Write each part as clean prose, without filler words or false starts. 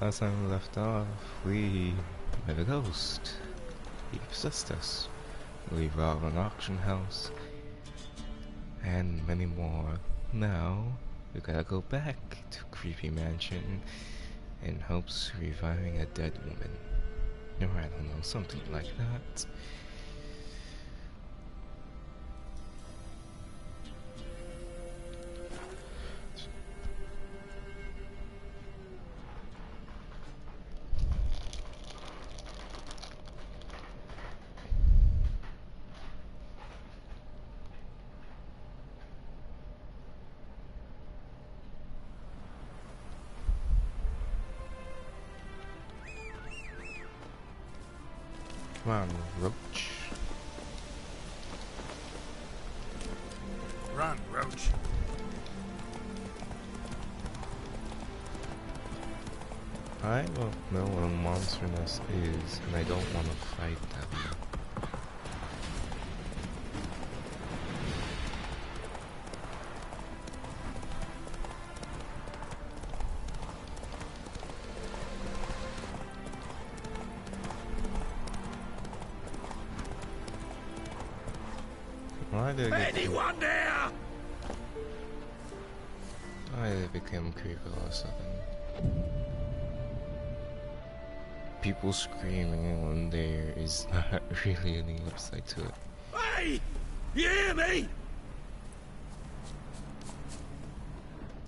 Last time we left off, we met a ghost. He possessed us. We robbed an auction house, and many more. Now, we gotta go back to Creepy Mansion in hopes of reviving a dead woman. Or I don't know, something like that. Come on, Roach. Run, Roach. I don't know what a monster nest is, and I don't want to fight them. Why did Anyone there? Why did it become creepy all of a sudden? People screaming when there is not really any upside to it. Hey! You hear me?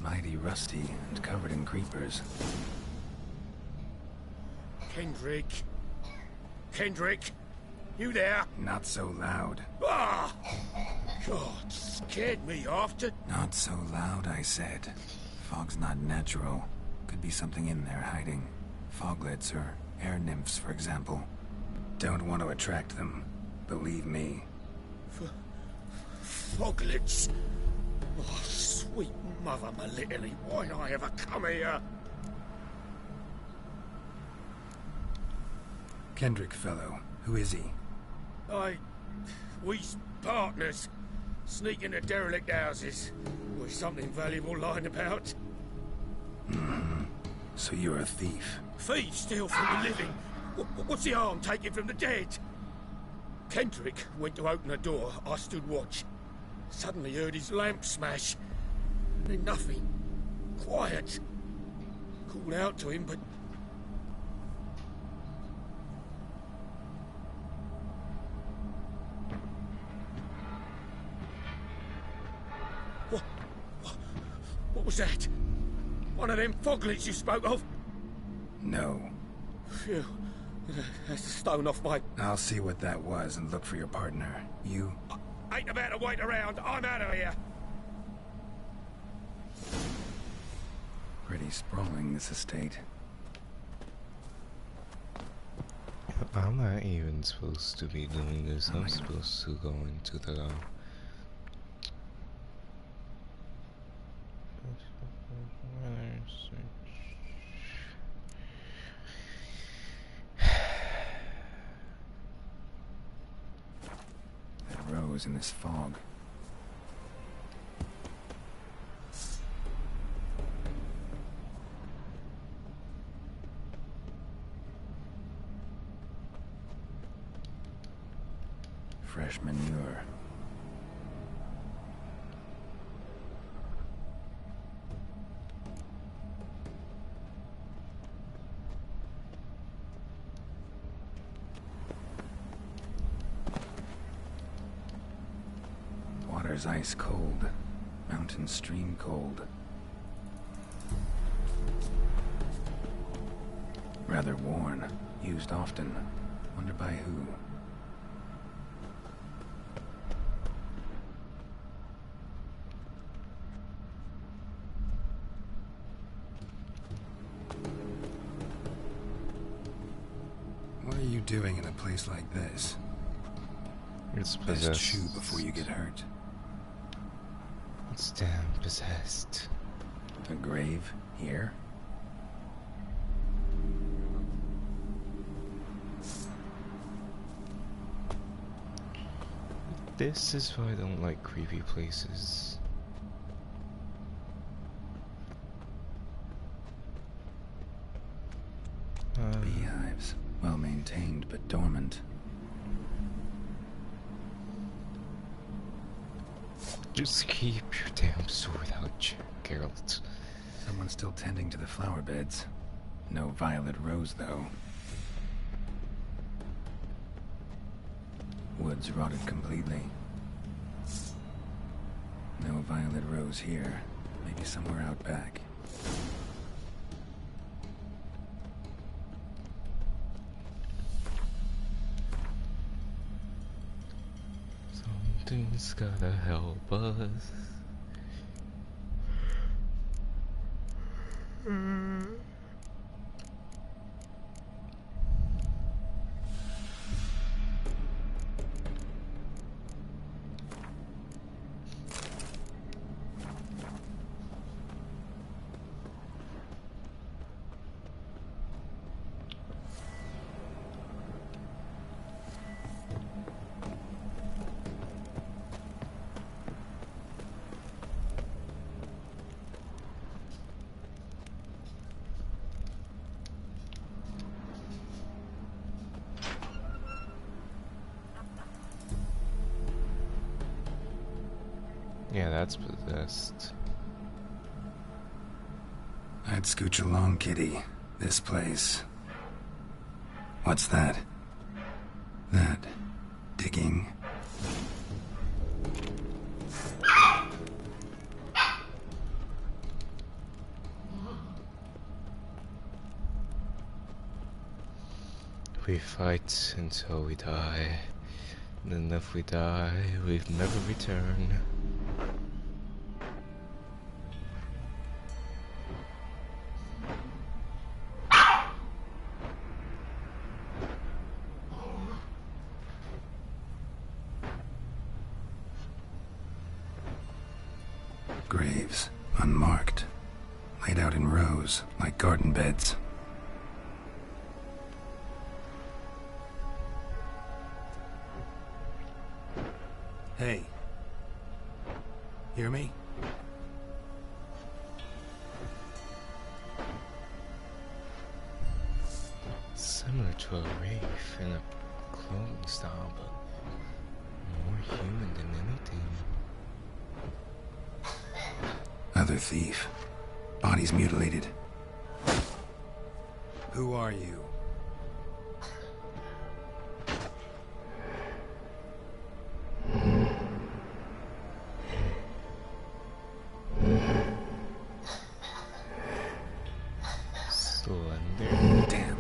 Mighty rusty and covered in creepers. Kendrick. Kendrick? You there? Not so loud. Ah! God, scared me after. Not so loud, I said. Fog's not natural. Could be something in there hiding. Foglets or air nymphs, for example. Don't want to attract them. Believe me. Foglets? Oh, sweet mother, my little, why'd I ever come here? Kendrick fellow. Who is he? We's partners. Sneak into derelict houses with something valuable lying about. Mm-hmm. So you're a thief. Thieves steal from the living. What's the harm taken from the dead? Kendrick went to open a door. I stood watch. Suddenly heard his lamp smash. Then nothing. Quiet. Called out to him, but... What was that? One of them foglets you spoke of? No. Phew. That's a stone off my... I'll see what that was and look for your partner. You? I ain't about to wait around. I'm out of here. Pretty sprawling, this estate. I'm not even supposed to be doing this. I'm supposed to go into the... That rose in this fog. Fresh manure. Water's ice cold. Mountain stream cold. Rather worn. Used often. Wonder by who. What are you doing in a place like this? It's Best possessed. chew before you get hurt. It's damn possessed. A grave here? This is why I don't like creepy places. beehives. Well maintained, but dormant. Just keep your damn sword out, Geralt. Someone's still tending to the flower beds. No violet rose, though. Woods rotted completely. No violet rose here. Maybe somewhere out back. Something's gotta help us. Yeah, that's possessed. I'd scooch along, kitty. This place. What's that? That. Digging. We fight until we die. And if we die, we've never return. Graves, unmarked. Laid out in rows, like garden beds. Hey. Hear me? Similar to a wraith in a cloning style, but more human than anything. Other thief. Bodies mutilated. Who are you? Slender. Damn.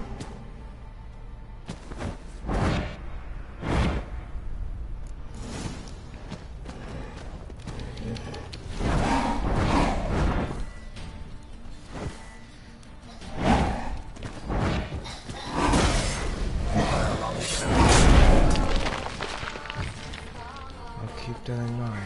I'll keep that in mind.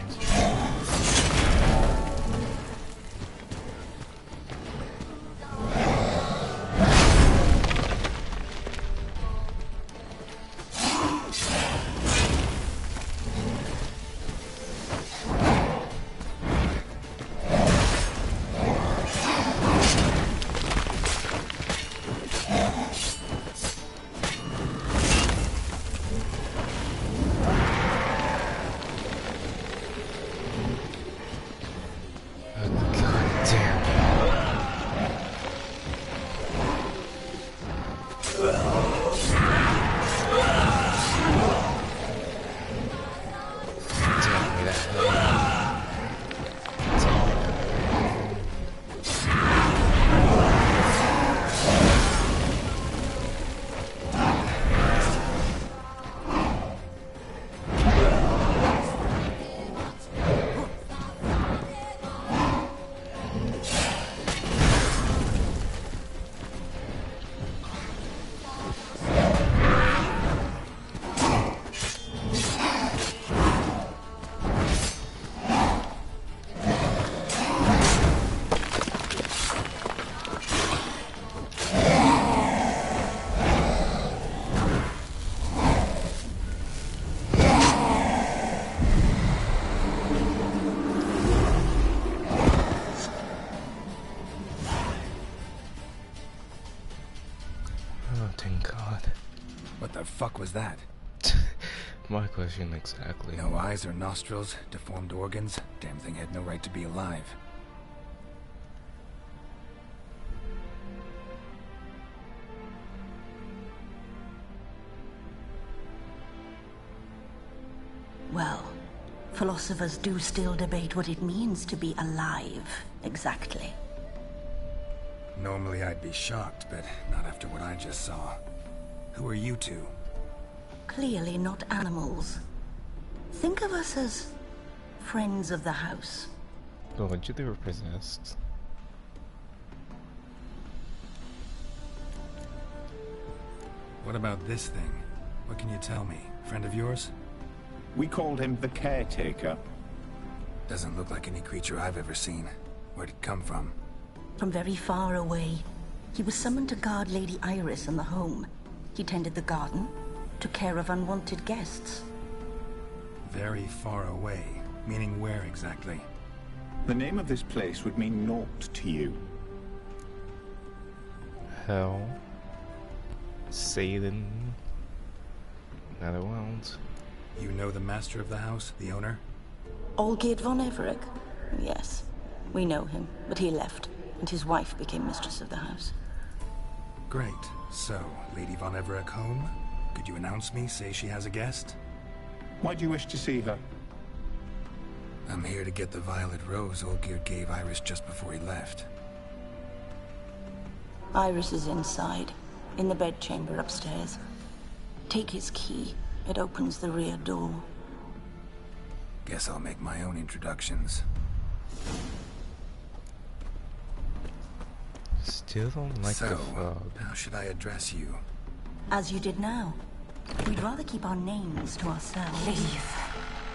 Oh, thank God. What the fuck was that? My question exactly. No eyes or nostrils, deformed organs. Damn thing had no right to be alive. Well, philosophers do still debate what it means to be alive, exactly. Normally I'd be shocked, but not after what I just saw. Who are you two? Clearly not animals. Think of us as friends of the house. Told you they were possessed. What about this thing? What can you tell me? Friend of yours? We called him the Caretaker. Doesn't look like any creature I've ever seen. Where'd it come from? From very far away. He was summoned to guard Lady Iris and the home. He tended the garden, took care of unwanted guests. Very far away. Meaning where exactly? The name of this place would mean naught to you. Hell. Satan. Netherworld. You know the master of the house, the owner? Olgierd von Everec? Yes. We know him, but he left, and his wife became mistress of the house. Great. So, Lady von Everec home? Could you announce me, say she has a guest? Why do you wish to see her? I'm here to get the violet rose Olgierd gave Iris just before he left. Iris is inside, in the bedchamber upstairs. Take his key. It opens the rear door. Guess I'll make my own introductions. Still don't like the fog. How should I address you? As you did now. We'd rather keep our names to ourselves. Leave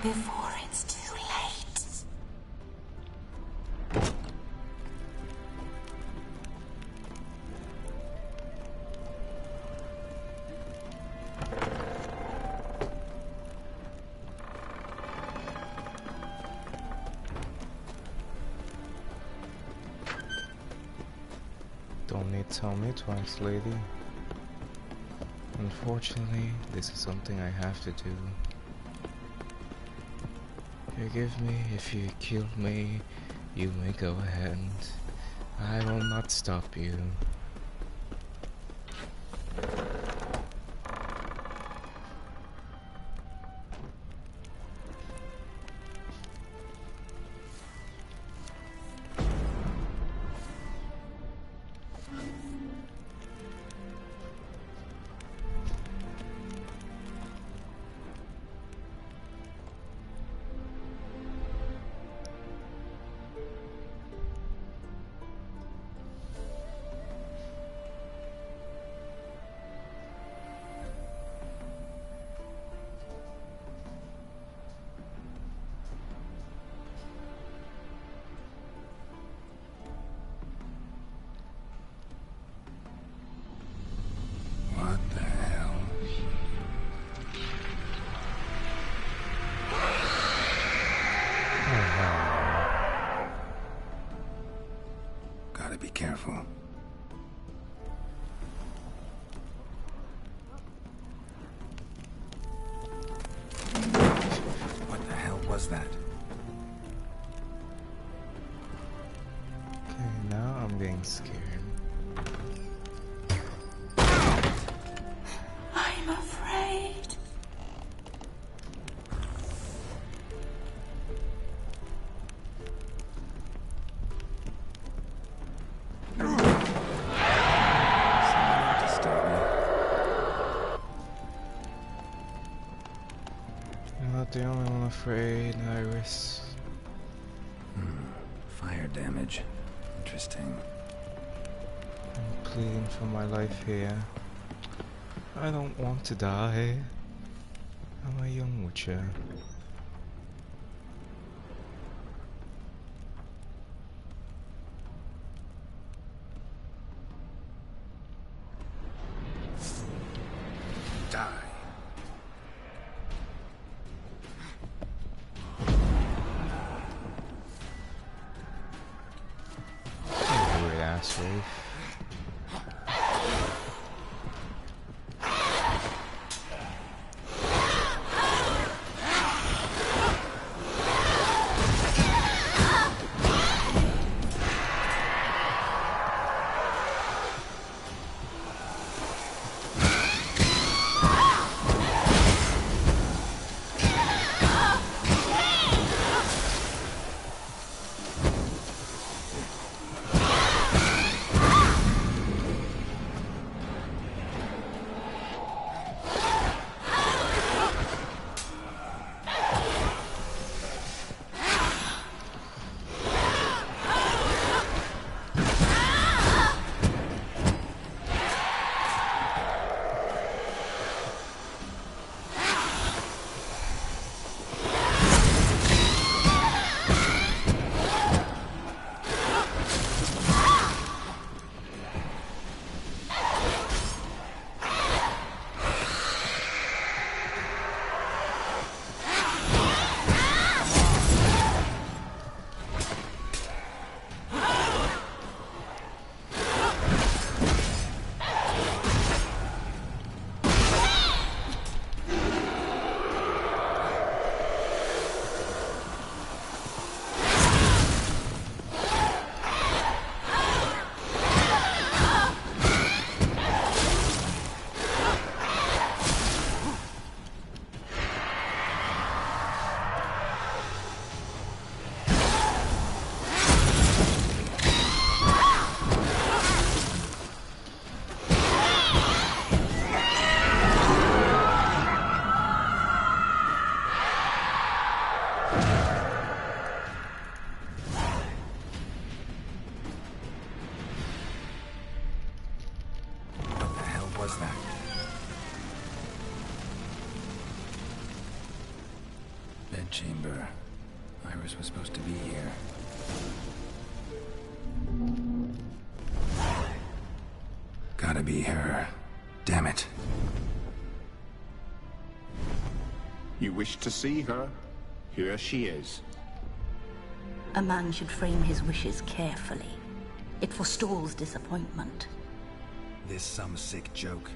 before it's too late. Don't need to tell me twice, lady. Unfortunately, this is something I have to do. Forgive me if you killed me. You may go ahead. I will not stop you. What the hell? Gotta be careful. What the hell was that? Okay, now I'm getting scared. I'm afraid. Someone disturb me. You're not the only one afraid, Iris. Fire damage. Interesting. I'm pleading for my life here. I don't want to die. I'm a young witcher. Die. You weird asshole. was that? Bedchamber. Iris was supposed to be here. Gotta be her. Damn it. You wish to see her? Here she is. A man should frame his wishes carefully. It forestalls disappointment. This some sick joke.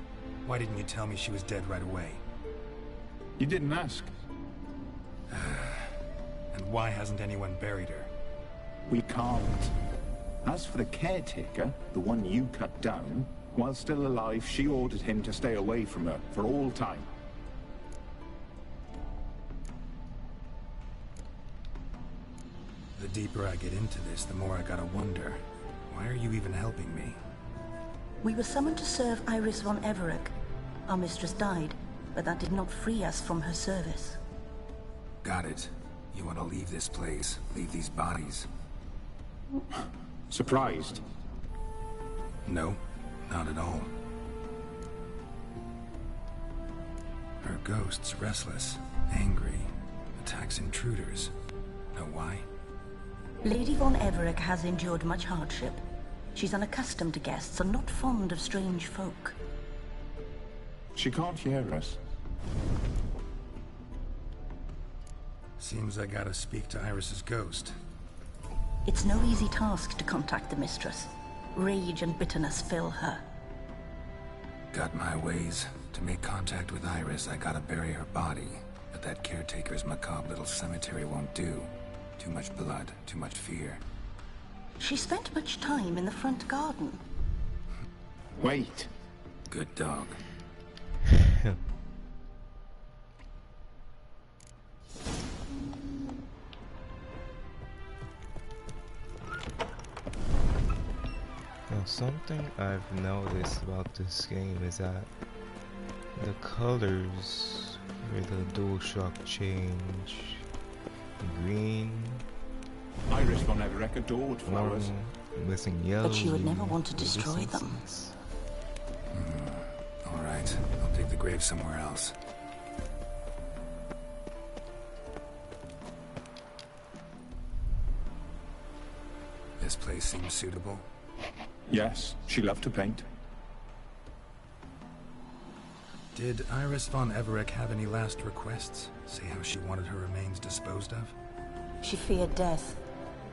Why didn't you tell me she was dead right away? You didn't ask. And why hasn't anyone buried her? We can't. As for the caretaker, the one you cut down, while still alive, she ordered him to stay away from her for all time. The deeper I get into this, the more I gotta wonder. Why are you even helping me? We were summoned to serve Iris von Everett. Our mistress died, but that did not free us from her service. Got it. You want to leave this place, leave these bodies? Surprised? No, not at all. Her ghost's restless, angry, attacks intruders. Know why? Lady von Everett has endured much hardship. She's unaccustomed to guests and not fond of strange folk. She can't hear us. Seems I gotta speak to Iris's ghost. It's no easy task to contact the mistress. Rage and bitterness fill her. Got my ways. To make contact with Iris, I gotta bury her body. But that caretaker's macabre little cemetery won't do. Too much blood, too much fear. She spent much time in the front garden. Wait. Good dog. Now, something I've noticed about this game is that the colors for the DualShock change. Green, Iris von Everett adored flowers. missing yellow. But she would never want to destroy them. Alright, I'll dig the grave somewhere else. This place seems suitable. Yes, she loved to paint. Did Iris von Everett have any last requests? Say how she wanted her remains disposed of? She feared death.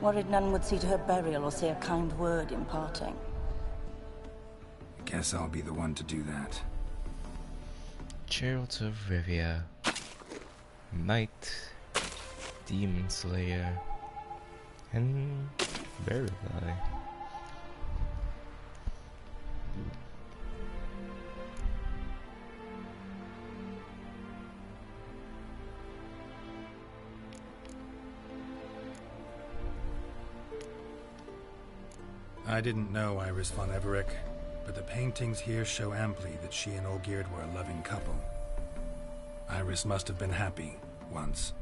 Worried none would see to her burial or say a kind word in parting. Guess I'll be the one to do that. Geralt of Rivia, Knight, Demon Slayer, and Berry Guy. I didn't know Iris von Everett, but the paintings here show amply that she and Olgierd were a loving couple. Iris must have been happy, once.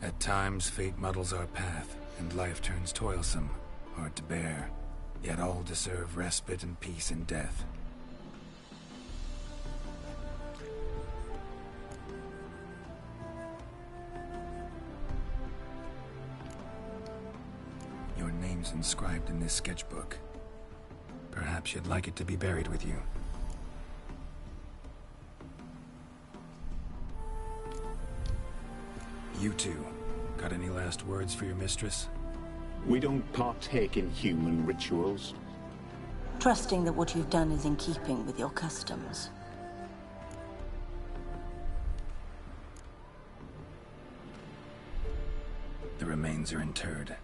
At times, fate muddles our path, and life turns toilsome, hard to bear. Yet all deserve respite and peace in death. Your name's inscribed in this sketchbook. Perhaps you'd like it to be buried with you. You two, got any last words for your mistress? We don't partake in human rituals. Trusting that what you've done is in keeping with your customs. The remains are interred.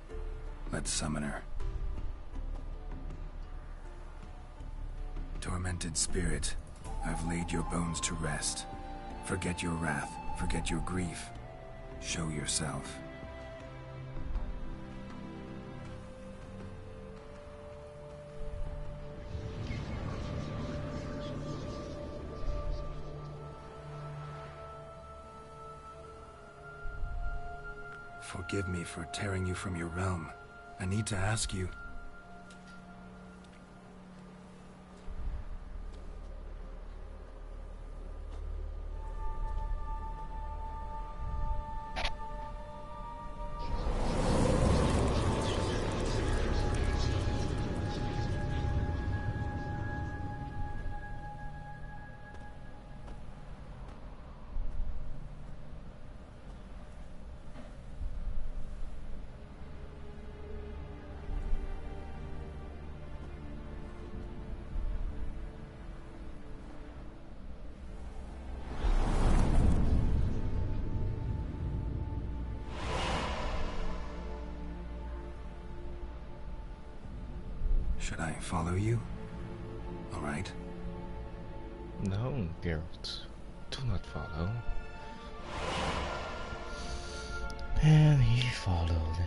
Let's summon her. Tormented spirit, I've laid your bones to rest. Forget your wrath, forget your grief. Show yourself. Forgive me for tearing you from your realm. I need to ask you. Should I follow you? All right. No, Geralt. Do not follow. And he followed.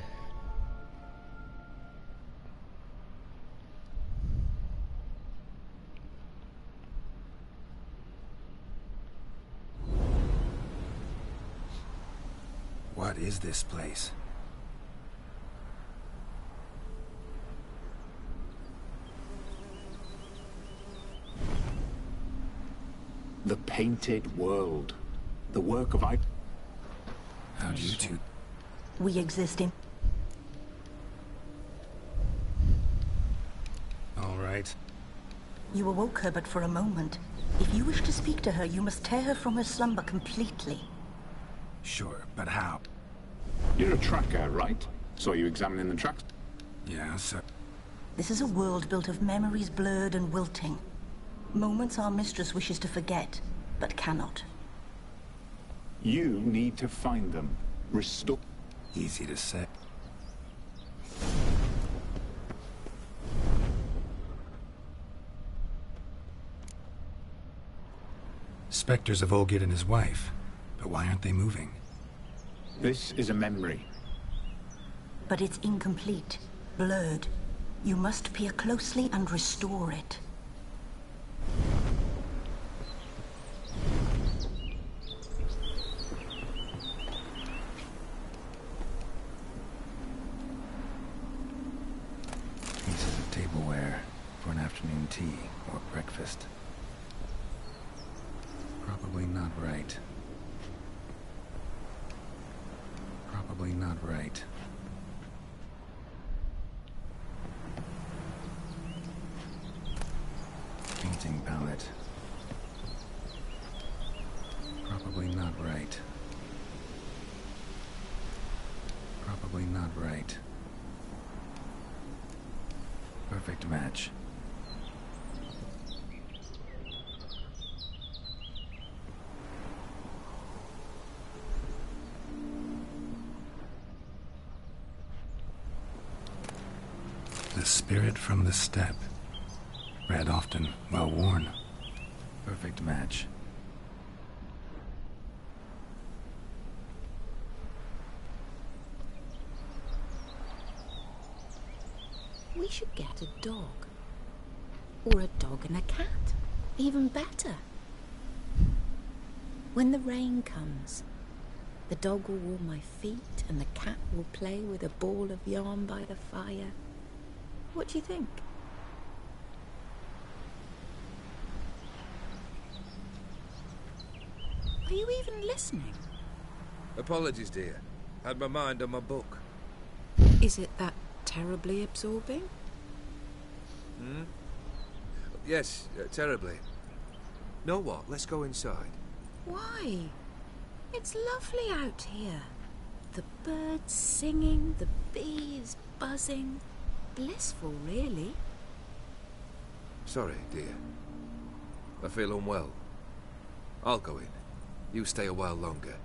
What is this place? The Painted World. The work of How'd you two... We exist in... All right. You awoke her but for a moment. If you wish to speak to her, you must tear her from her slumber completely. Sure, but how? You're a tracker, right? Saw you examining the tracks. Yeah, so... This is a world built of memories blurred and wilting. Moments our mistress wishes to forget, but cannot. You need to find them. Restore... Easy to say. Spectres of Olgierd and his wife. But why aren't they moving? This is a memory. But it's incomplete, blurred. You must peer closely and restore it. Pieces of tableware for an afternoon tea or breakfast. Probably not right. Probably not right. Painting palette. Probably not right. Probably not right. Perfect match. The spirit from the steppe. Read often, well worn. Perfect match. We should get a dog. Or a dog and a cat. Even better. When the rain comes, the dog will warm my feet and the cat will play with a ball of yarn by the fire. What do you think? Are you even listening? Apologies, dear. Had my mind on my book. Is it that terribly absorbing? Yes, terribly. Know what? Let's go inside. Why? It's lovely out here. The birds singing, the bees buzzing. Blissful, really. Sorry, dear. I feel unwell. I'll go in. You stay a while longer.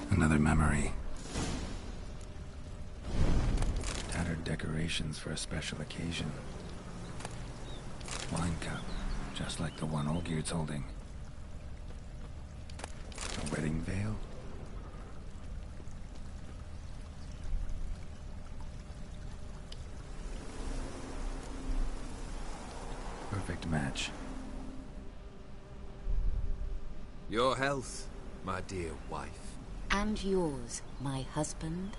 Another memory. Tattered decorations for a special occasion. Wine cup, just like the one Olgierd's holding. A wedding veil. perfect match. Your health, my dear wife. And yours, my husband.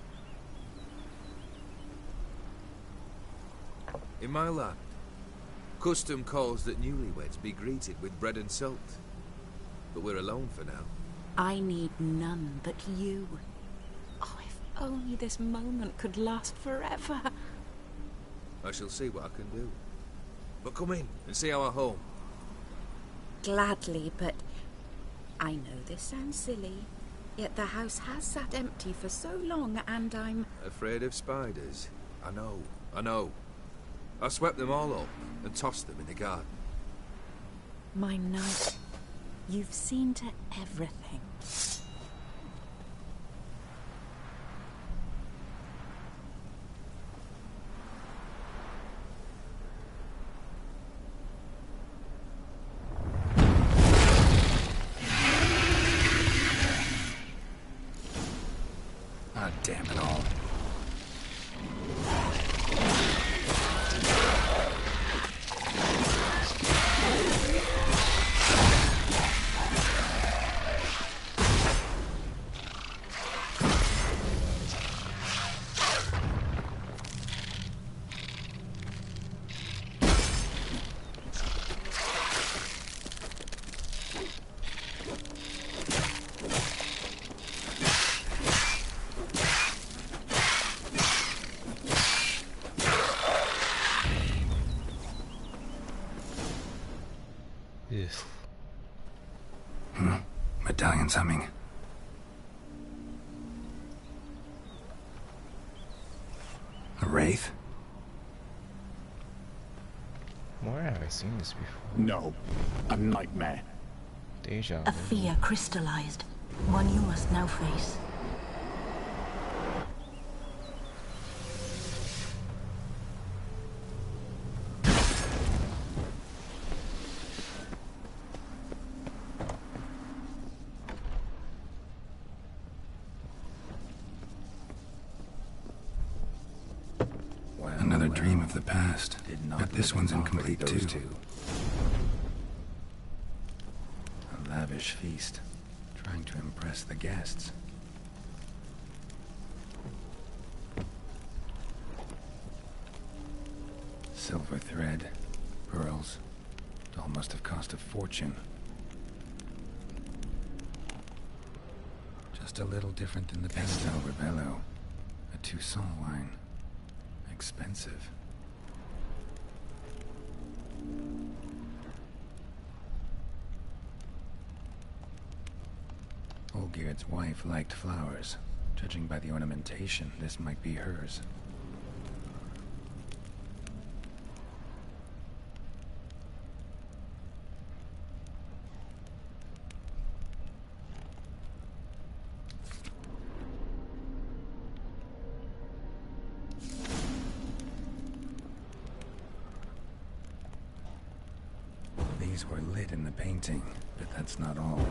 In my land, custom calls that newlyweds be greeted with bread and salt. But we're alone for now. I need none but you. Oh, if only this moment could last forever. I shall see what I can do. But come in and see our home. Gladly, but I know this sounds silly, yet the house has sat empty for so long and I'm... Afraid of spiders? I know. I swept them all up and tossed them in the garden. My knight, you've seen to everything. Ah, damn it all. Yes. Medallion's humming. A wraith? Where have I seen this before? No. A nightmare. Deja A vu. fear crystallized, one you must now face. Another dream of the past. But this one's incomplete too. A lavish feast, trying to impress the guests. Silver thread, pearls. It all must have cost a fortune. Just a little different than the Pastel Rebello. A Toussaint wine. Expensive. Olgierd's wife liked flowers. Judging by the ornamentation, this might be hers. These were lit in the painting, but that's not all.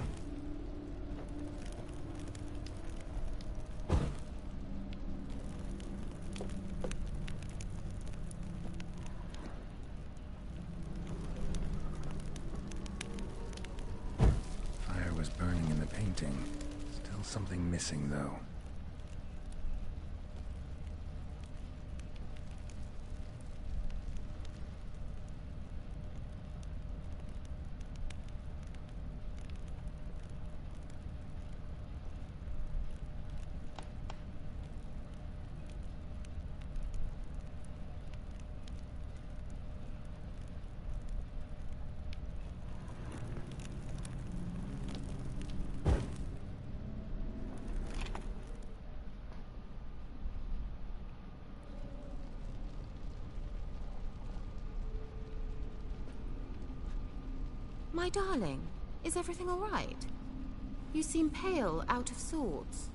Fire was burning in the painting. Still something missing, though. My darling, is everything all right? You seem pale, out of sorts.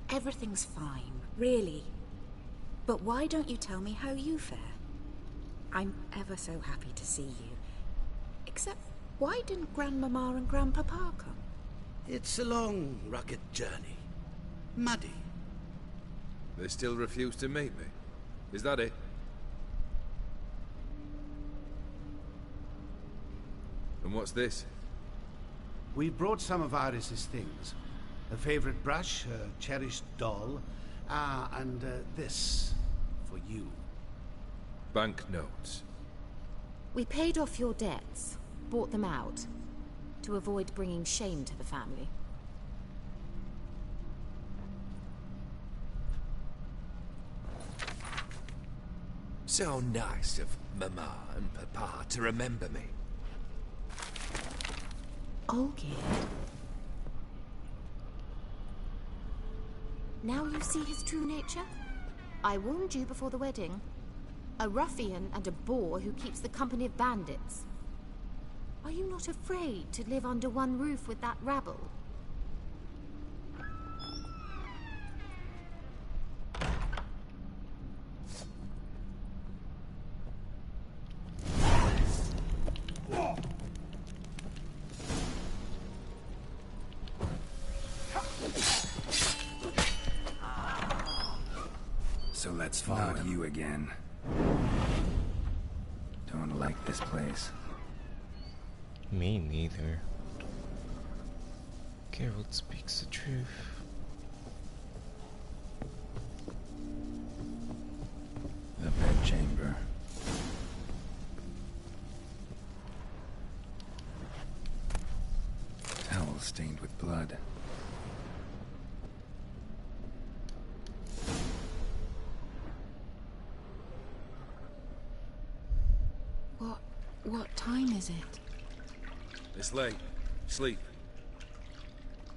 Everything's fine, really. But why don't you tell me how you fare? I'm ever so happy to see you. Except, why didn't Grandmama and Grandpapa come? It's a long, rugged journey. Muddy. They still refuse to meet me. Is that it? And what's this? We brought some of Iris's things. Her favorite brush, her cherished doll, and this for you. Banknotes. We paid off your debts, bought them out, to avoid bringing shame to the family. So nice of Mama and Papa to remember me. Olgierd. Now you see his true nature? I warned you before the wedding. A ruffian and a boor who keeps the company of bandits. Are you not afraid to live under one roof with that rabble? So let's follow you again. Don't like this place. Me neither. Geralt speaks the truth. The bedchamber. Towel stained with blood. What time is it? It's late. Sleep.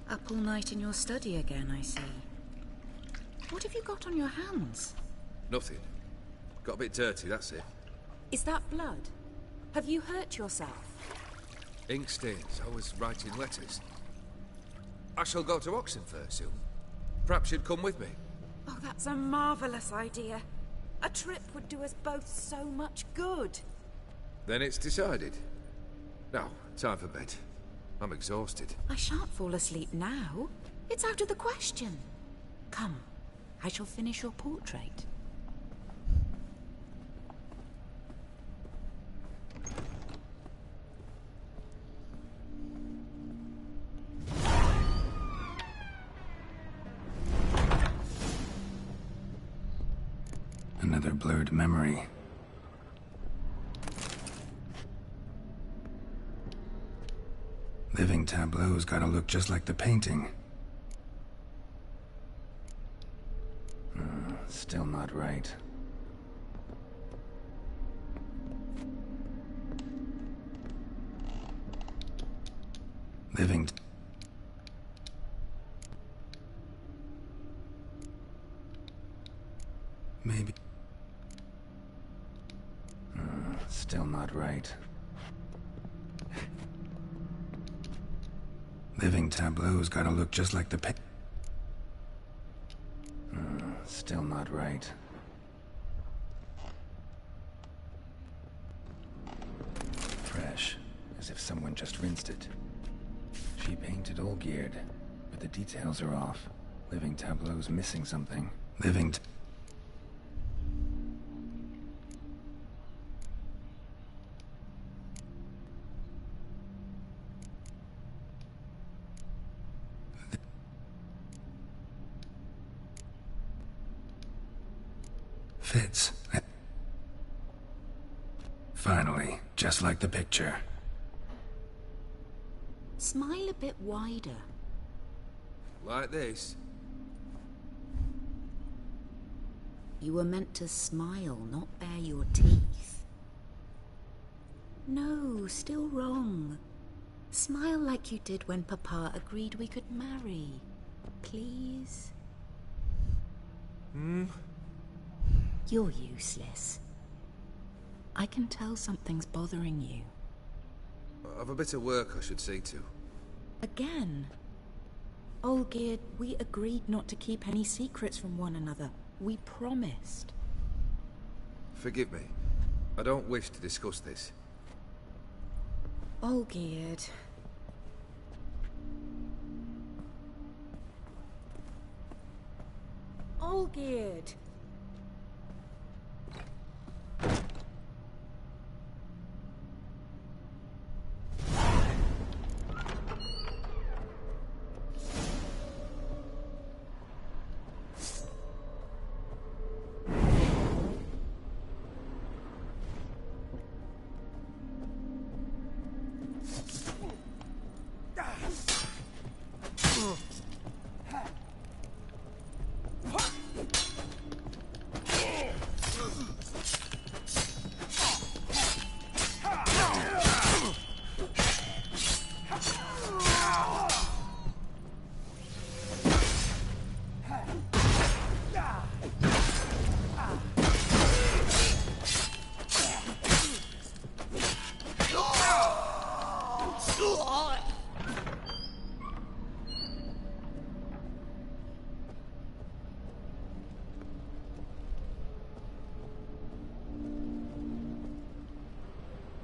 Up all night in your study again, I see. What have you got on your hands? Nothing. Got a bit dirty, that's it. Is that blood? Have you hurt yourself? Ink stains. I was writing letters. I shall go to Oxenfurt soon. Perhaps you'd come with me. Oh, that's a marvelous idea. A trip would do us both so much good. Then it's decided. Now, time for bed. I'm exhausted. I shan't fall asleep now. It's out of the question. Come, I shall finish your portrait. Another blurred memory. Living tableau's gotta look just like the painting. Still not right. Living... Maybe... Still not right. Living tableau's gotta look just like the still not right. Fresh, as if someone just rinsed it. She painted Olgierd, but the details are off. Living tableau's missing something. Fits. Finally, just like the picture. Smile a bit wider. Like this? You were meant to smile, not bare your teeth. No, still wrong. Smile like you did when Papa agreed we could marry. Please? You're useless. I can tell something's bothering you. I've a bit of work I should see to. Again? Olgierd, we agreed not to keep any secrets from one another. We promised. Forgive me. I don't wish to discuss this. Olgierd. Olgierd!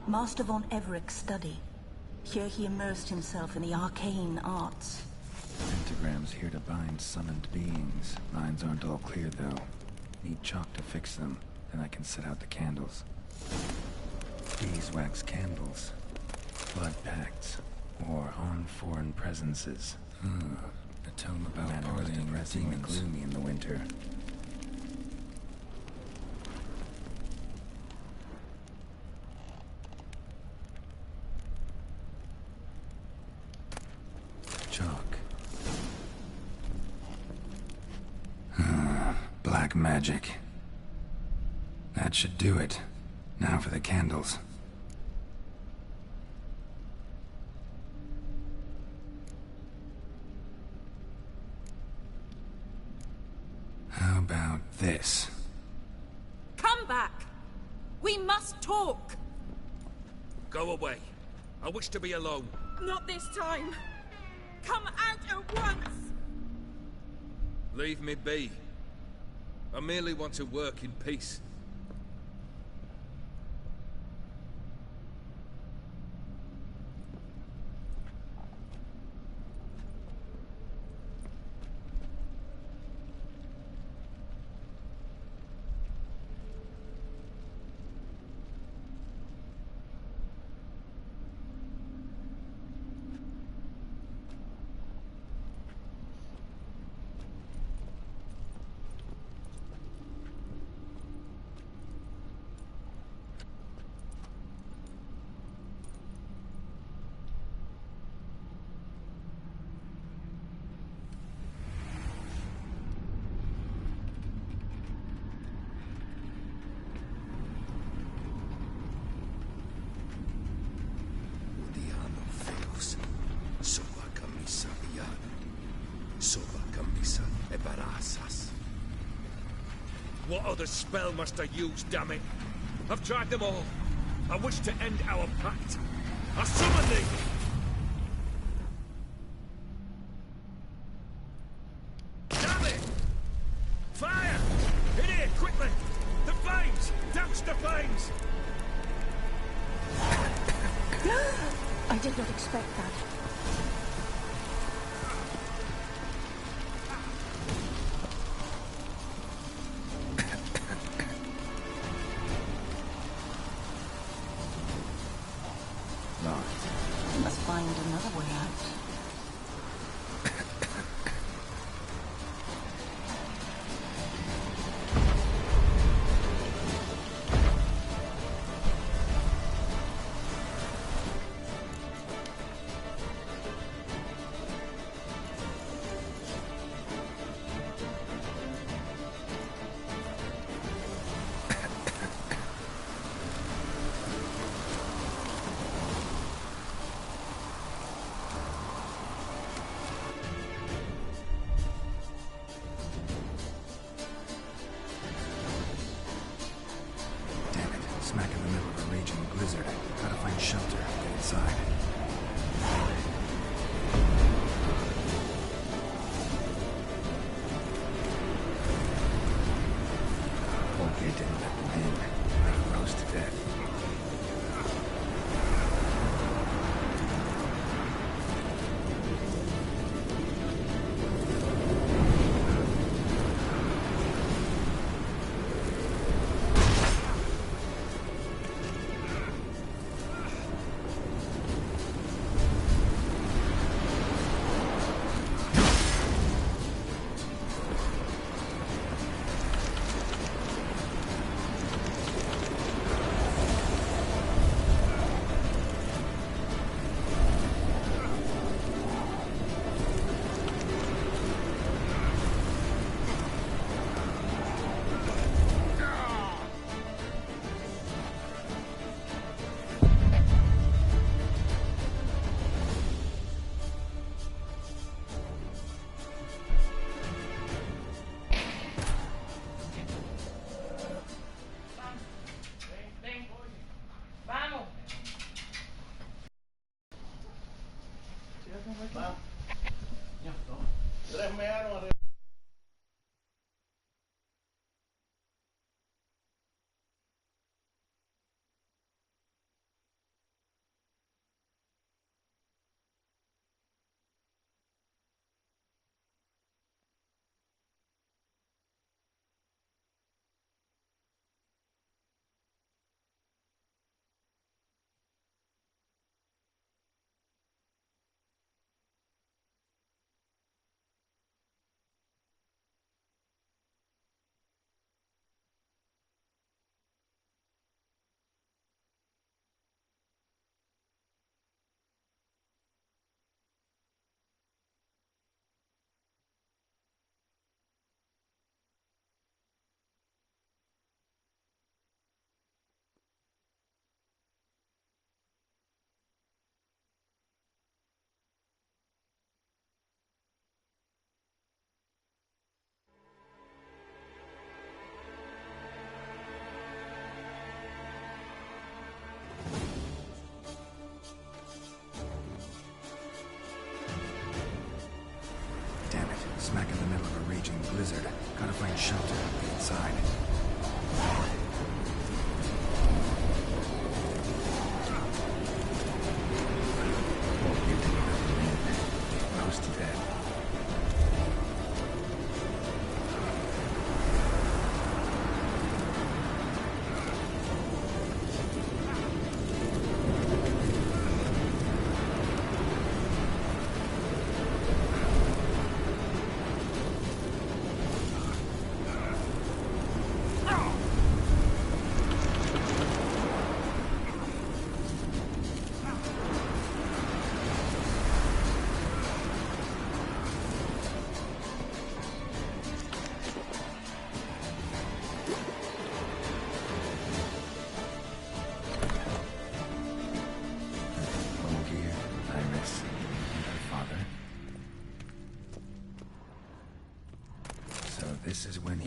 Master von Everett's study. Here he immersed himself in the arcane arts. Pentagrams here to bind summoned beings. Lines aren't all clear, though. Need chalk to fix them, then I can set out the candles. Beeswax candles. Blood pacts. Or on foreign presences. A tome about parleying with the gloomy in the winter. Chalk. Black magic. That should do it. Now for the candles. How about this? Come back! We must talk! Go away. I wish to be alone. Not this time! Come out at once! Leave me be. I merely want to work in peace. What other spell must I use, damn it? I've tried them all. I wish to end our pact. I summon thee! Damn it! Fire! In here, quickly! The flames! Douse the flames! I did not expect that. We must find another way out. Smack in the middle of a raging blizzard. Gotta find shelter. Get inside. Okay, didn't let them in. I froze to death.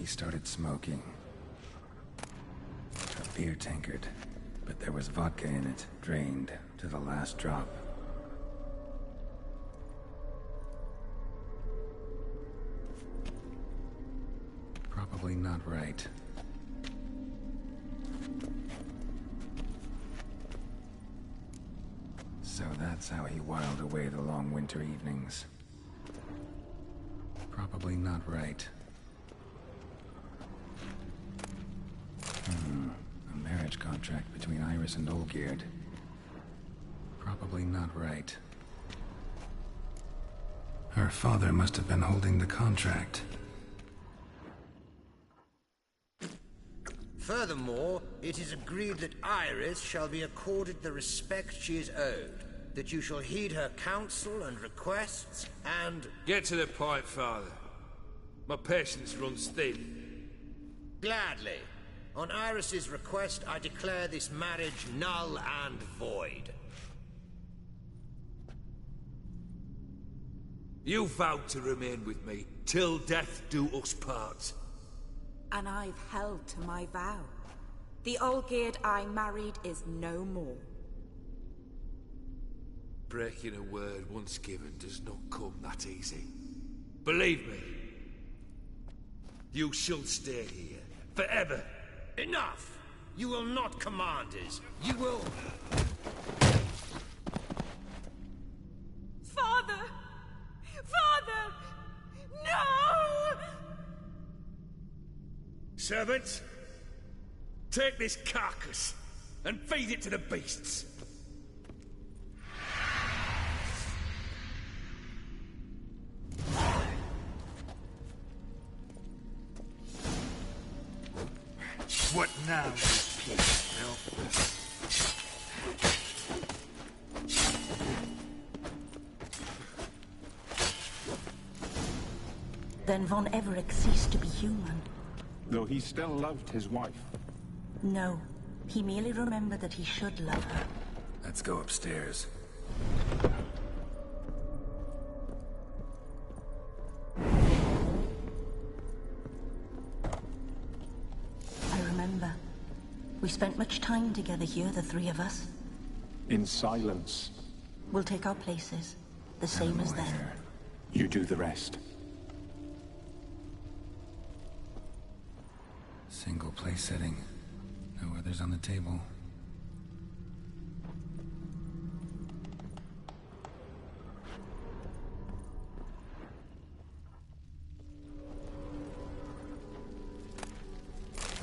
he started smoking. A beer tankard, but there was vodka in it, drained to the last drop. Probably not right. So that's how he whiled away the long winter evenings. Probably not right. A marriage contract between Iris and Olgierd. Probably not right. Her father must have been holding the contract. Furthermore, it is agreed that Iris shall be accorded the respect she is owed, that you shall heed her counsel and requests, and... Get to the point, Father. My patience runs thin. Gladly. On Iris's request, I declare this marriage null and void. You vowed to remain with me, till death do us part. And I've held to my vow. The Olgierd I married is no more. Breaking a word once given does not come that easy. Believe me. You shall stay here, forever. Enough! You will not command us. You will... Father! Father! No! Servants, take this carcass and feed it to the beasts. What now, you piece of Then Von Everec ceased to be human. Though he still loved his wife. No, he merely remembered that he should love her. Let's go upstairs. I remember. We spent much time together here, the three of us. In silence. We'll take our places, the same as them. You do the rest. Single place setting. No others on the table.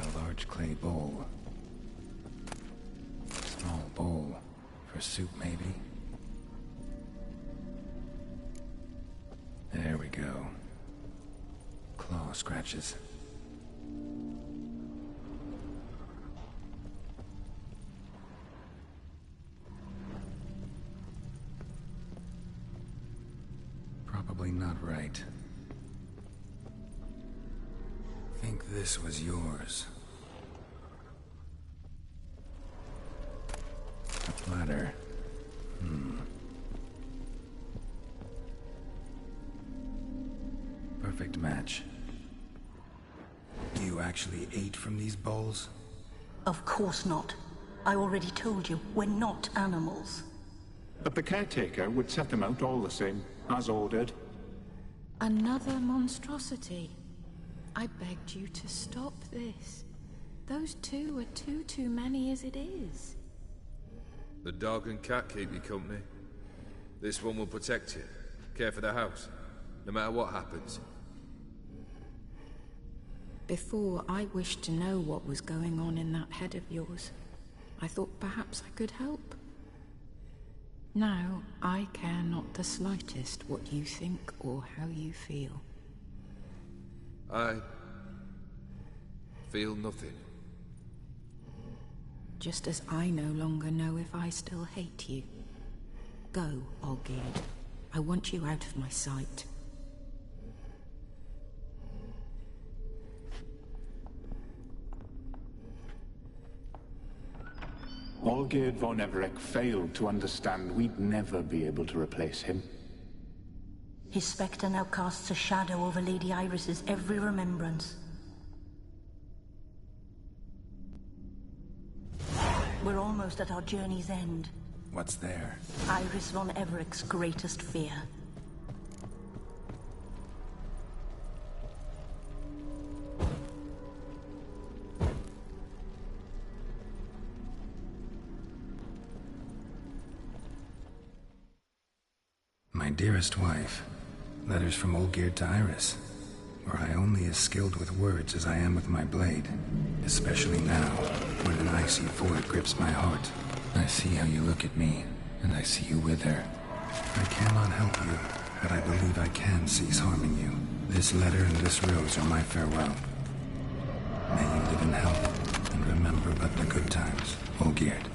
A large clay bowl. Small bowl. For soup, maybe? There we go. Claw scratches. Probably not right. Think this was yours. A platter. Perfect match. You actually ate from these bowls? Of course not. I already told you, we're not animals. But the caretaker would set them out all the same, as ordered. Another monstrosity. I begged you to stop this. Those two are too many as it is. The dog and cat keep you company. This one will protect you, care for the house, no matter what happens. Before, I wished to know what was going on in that head of yours. I thought perhaps I could help. Now, I care not the slightest what you think or how you feel. I feel nothing. Just as I no longer know if I still hate you. Go, Olgierd. I want you out of my sight. Olgierd von Everec failed to understand we'd never be able to replace him. His spectre now casts a shadow over Lady Iris's every remembrance. We're almost at our journey's end. What's there? Iris von Everett's greatest fear. My dearest wife. Letters from Olgierd to Iris. Were I only as skilled with words as I am with my blade. Especially now, when an icy void grips my heart. I see how you look at me, and I see you with her. I cannot help you, but I believe I can cease harming you. This letter and this rose are my farewell. May you live in health, and remember but the good times, Olgierd.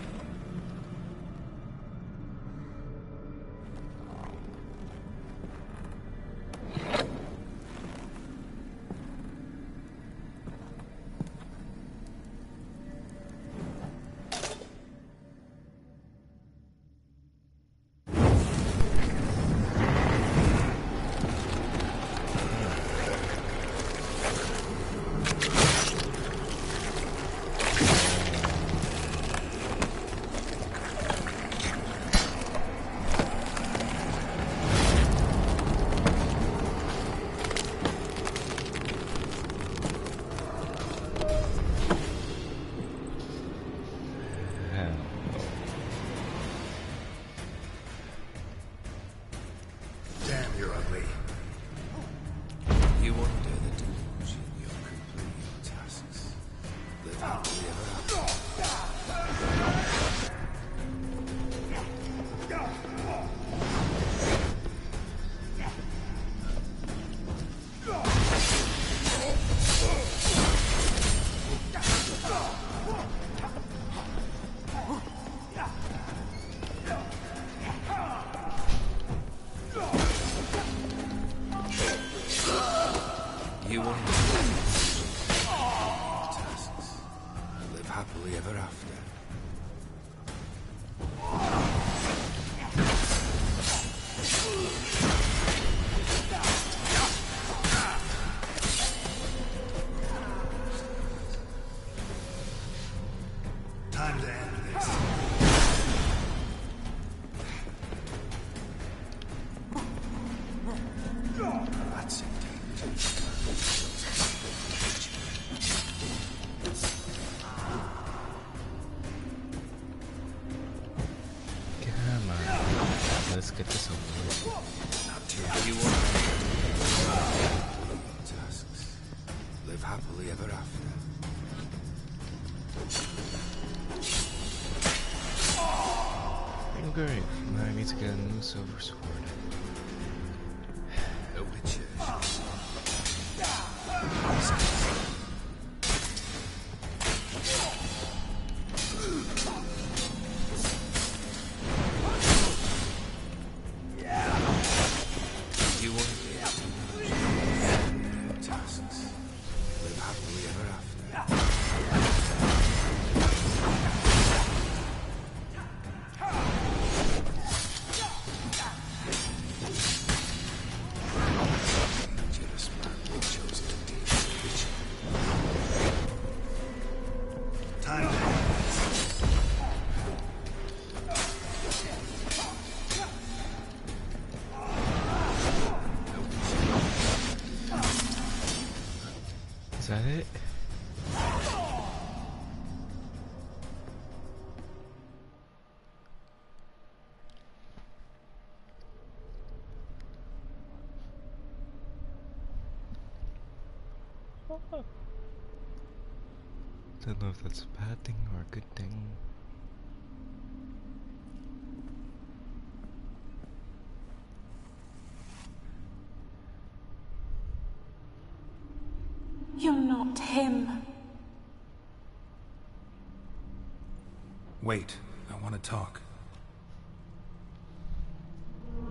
Let's get this over with. Not till you want tasks. Live happily ever after. Great. Now I need to get a new silver sword. The witches. Is that it? Don't know if that's a bad thing or a good thing. You're not him. Wait, I want to talk.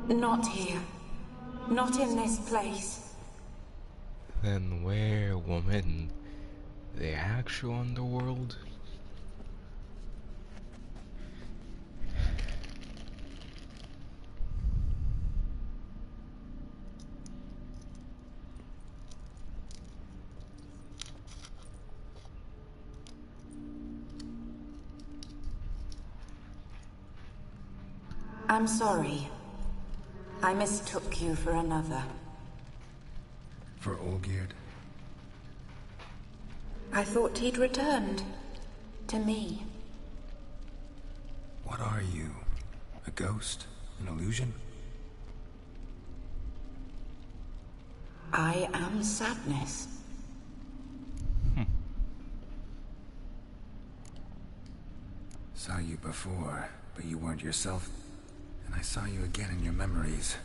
Not here. Not in this place. Then where, woman? The actual underworld? I'm sorry. I mistook you for another. For Olgierd? I thought he'd returned. To me. What are you? A ghost? An illusion? I am sadness. Saw you before, but you weren't yourself. And I saw you again in your memories.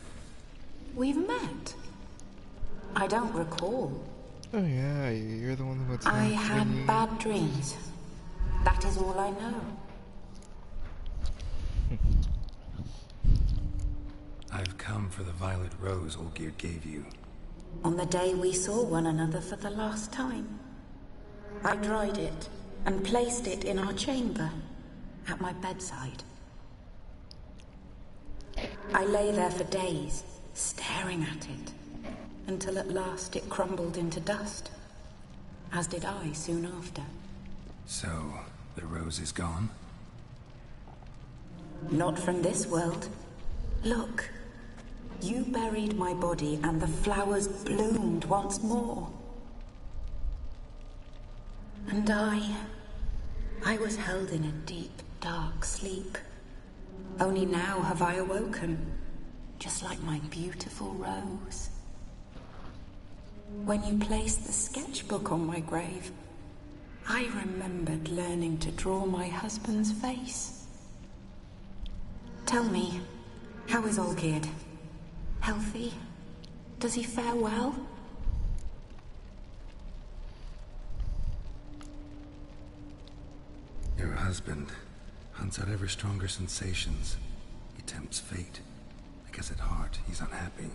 We've met. I don't recall. Oh yeah, you're the one who attacked I had me. bad dreams. That is all I know. I've come for the violet rose Olgierd gave you. On the day we saw one another for the last time, I dried it and placed it in our chamber, at my bedside. I lay there for days, staring at it, until at last it crumbled into dust, as did I soon after. So, the rose is gone? Not from this world. Look. You buried my body and the flowers bloomed once more. And I was held in a deep, dark sleep. Only now have I awoken, just like my beautiful rose. When you placed the sketchbook on my grave, I remembered learning to draw my husband's face. Tell me, how is Olgierd? Healthy? Does he fare well? Your husband hunts out ever stronger sensations. He tempts fate. I guess at heart, he's unhappy.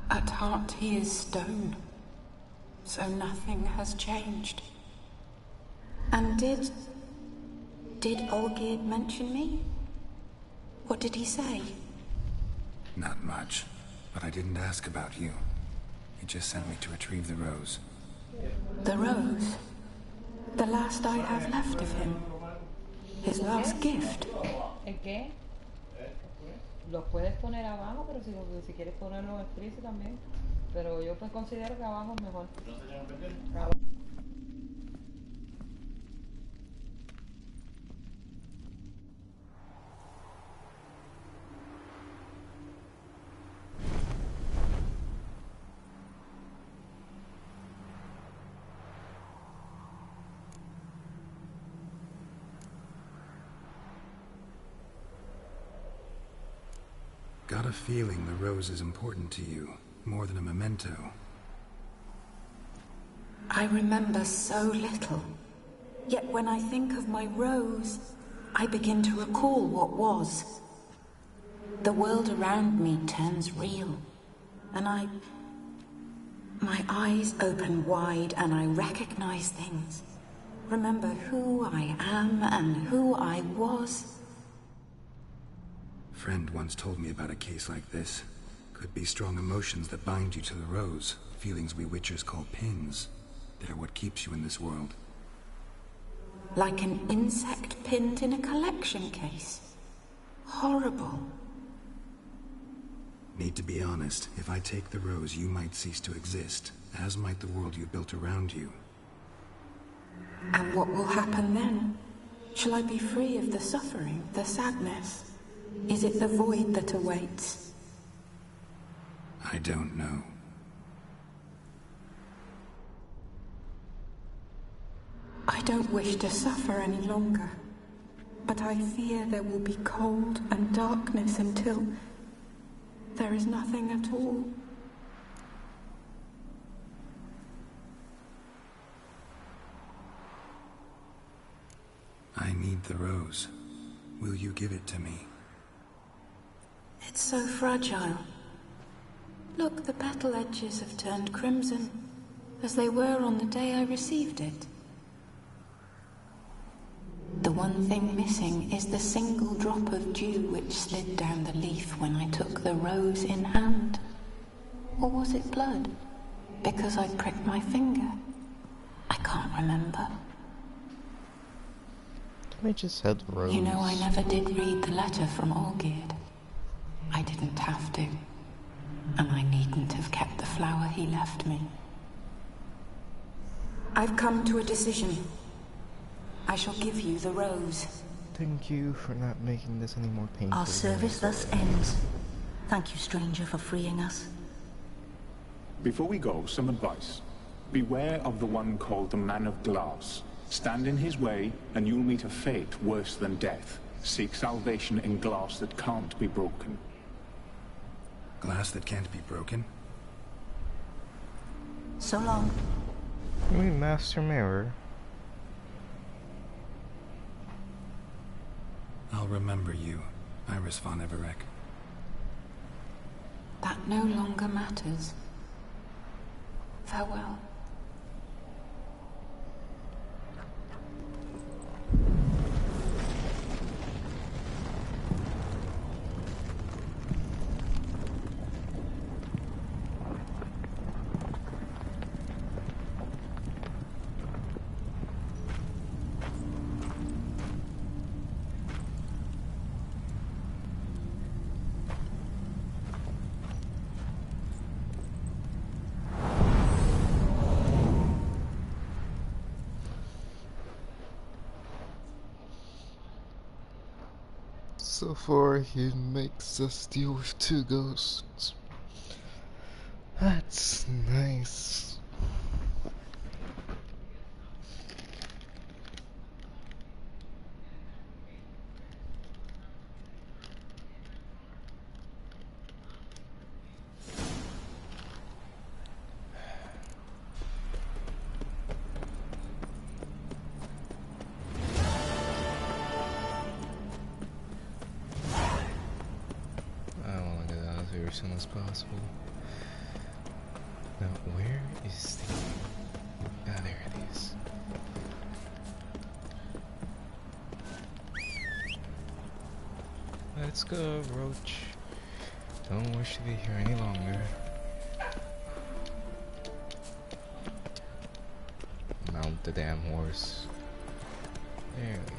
At heart, he is stone. So nothing has changed. And did Olgierd mention me? What did he say? Not much, but I didn't ask about you. He just sent me to retrieve the rose. The rose? The last I have left of him. His last gift. ¿El qué? Los puedes poner abajo, pero si quieres ponerlo en freezer también. Pero yo pues considero que abajo es mejor. Got a feeling the rose is important to you, more than a memento. I remember so little. Yet when I think of my rose, I begin to recall what was. The world around me turns real, and my eyes open wide and I recognize things. Remember who I am and who I was. Friend once told me about a case like this. Could be strong emotions that bind you to the rose, feelings we witchers call pins. They're what keeps you in this world. Like an insect pinned in a collection case. Horrible. Need to be honest, if I take the rose, you might cease to exist, as might the world you built around you. And what will happen then? Shall I be free of the suffering, the sadness? Is it the void that awaits? I don't know. I don't wish to suffer any longer, but I fear there will be cold and darkness until there is nothing at all. I need the rose. Will you give it to me? It's so fragile. Look, the petal edges have turned crimson, as they were on the day I received it. The one thing missing is the single drop of dew which slid down the leaf when I took the rose in hand. Or was it blood? Because I pricked my finger? I can't remember. I just said Rose. You know, I never did read the letter from Olgierd. I didn't have to. And I needn't have kept the flower he left me. I've come to a decision. I shall give you the rose. Thank you for not making this any more painful. Our service thus ends. Thank you, stranger, for freeing us. Before we go, some advice. Beware of the one called the Man of Glass. Stand in his way, and you'll meet a fate worse than death. Seek salvation in glass that can't be broken. Glass that can't be broken? So long. You mean Master Mirror? I'll remember you, Iris von Everec. That no longer matters. Farewell. So far, he makes us deal with 2 ghosts. That's nice. As soon as possible. Now, where is the... Ah, there it is. Let's go, Roach. Don't wish to be here any longer. Mount the damn horse. There we go.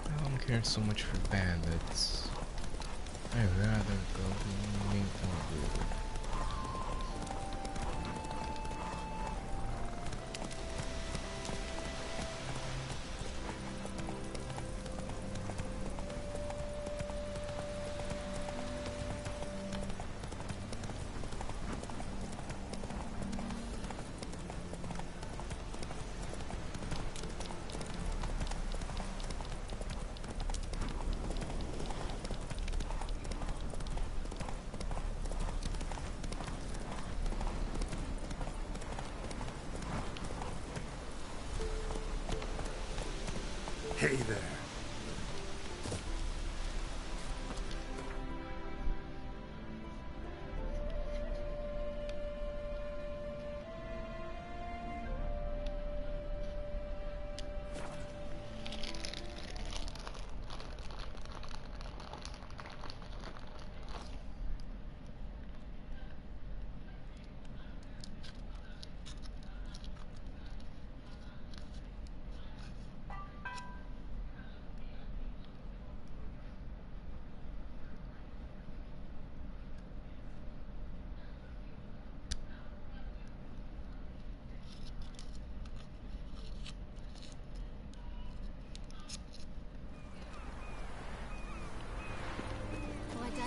I don't care so much for bandits. I'd rather go meet more. Hey there.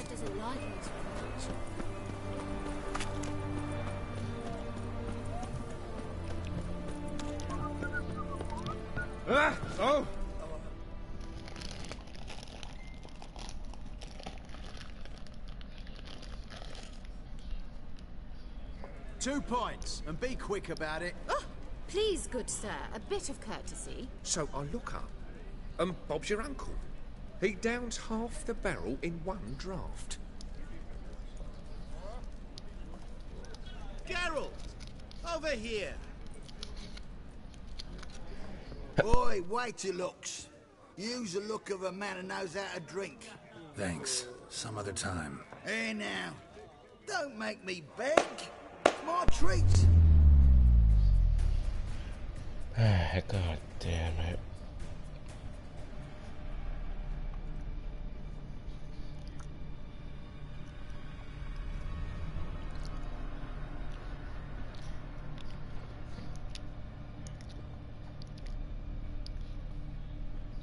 Doesn't like us very much. Ah! Oh! 2 points, and be quick about it. Oh, please, good sir, a bit of courtesy. So I look up, and Bob's your uncle. He downs half the barrel in one draught. Geralt! Over here! Boy, wait your looks. Use the look of a man who knows how to drink. Thanks. Some other time. Hey now, don't make me beg. It's my treat. God damn it.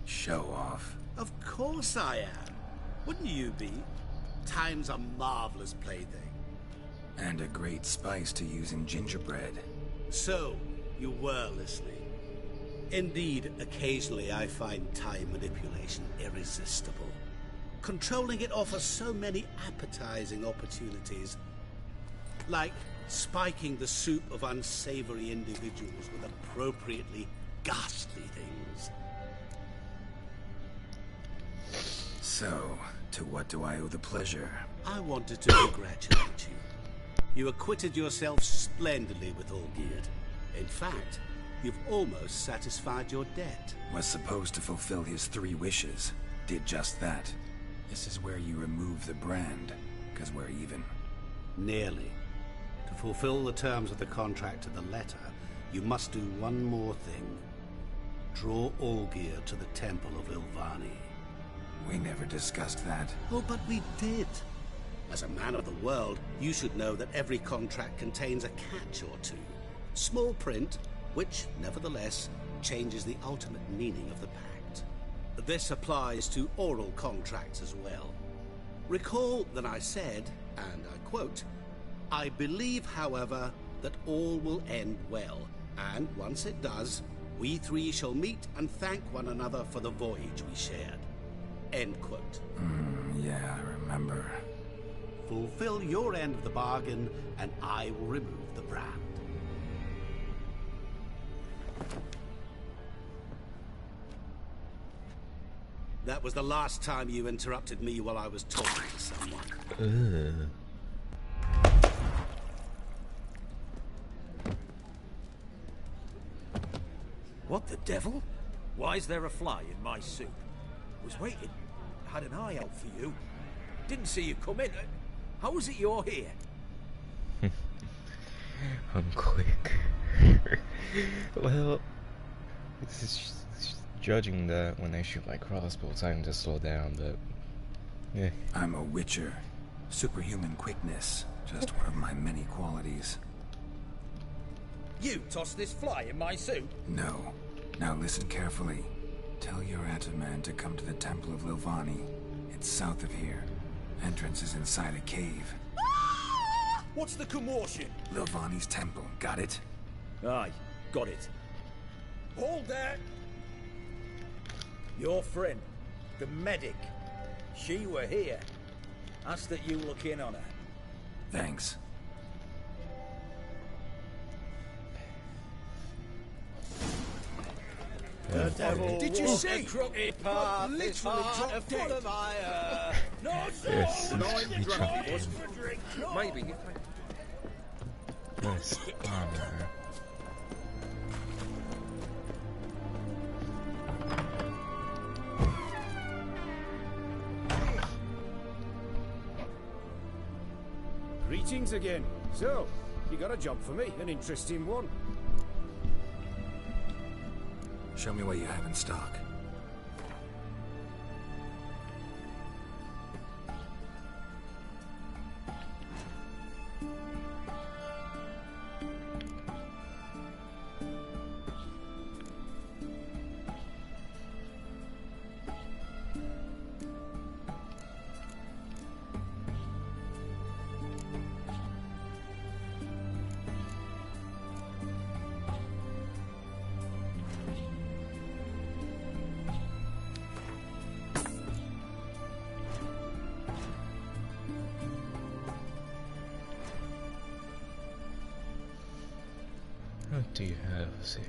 Show off. Of course I am. Wouldn't you be? Time's a marvelous plaything. And a great spice to use in gingerbread. So, you were listening. Indeed, occasionally I find time manipulation irresistible. Controlling it offers so many appetizing opportunities. Like spiking the soup of unsavory individuals with appropriately ghastly things. So, to what do I owe the pleasure? I wanted to congratulate you. You acquitted yourself splendidly with Olgierd. In fact, you've almost satisfied your debt. Was supposed to fulfill his 3 wishes. Did just that. This is where you remove the brand, because we're even. Nearly. To fulfill the terms of the contract to the letter, you must do one more thing. Draw Olgierd to the Temple of Ilvani. We never discussed that. Oh, but we did. As a man of the world, you should know that every contract contains a catch or two. Small print, which, nevertheless, changes the ultimate meaning of the pact. This applies to oral contracts as well. Recall that I said, and I quote, "I believe, however, that all will end well, and once it does, we 3 shall meet and thank one another for the voyage we shared." End quote. Yeah, I remember. Fulfill your end of the bargain, and I will remove the brand. That was the last time you interrupted me while I was talking to someone. What the devil? Why is there a fly in my soup? Was waiting. Had an eye out for you. Didn't see you come in. How is it you're here? I'm quick. Well, it's just judging that when they shoot my crossbow, time to slow down, but yeah. I'm a witcher. Superhuman quickness. Just one of my many qualities. You tossed this fly in my soup? No. Now listen carefully. Tell your Ataman to come to the Temple of Ilvani. It's south of here. Entrance is inside a cave. What's the commotion? Ilvani's temple, got it? Aye, got it. Hold that! Your friend, the medic. She were here. Ask that you look in on her. Thanks. The devil. Did you see? Crooked path literally dropped dead. full of ire. No, Yes, sir. it's I'm drunk. drunk. Wasn't for drink. No. Maybe. Nice armor. Greetings again. So, you got a job for me, an interesting one. Show me what you have in stock. do you have, Seal?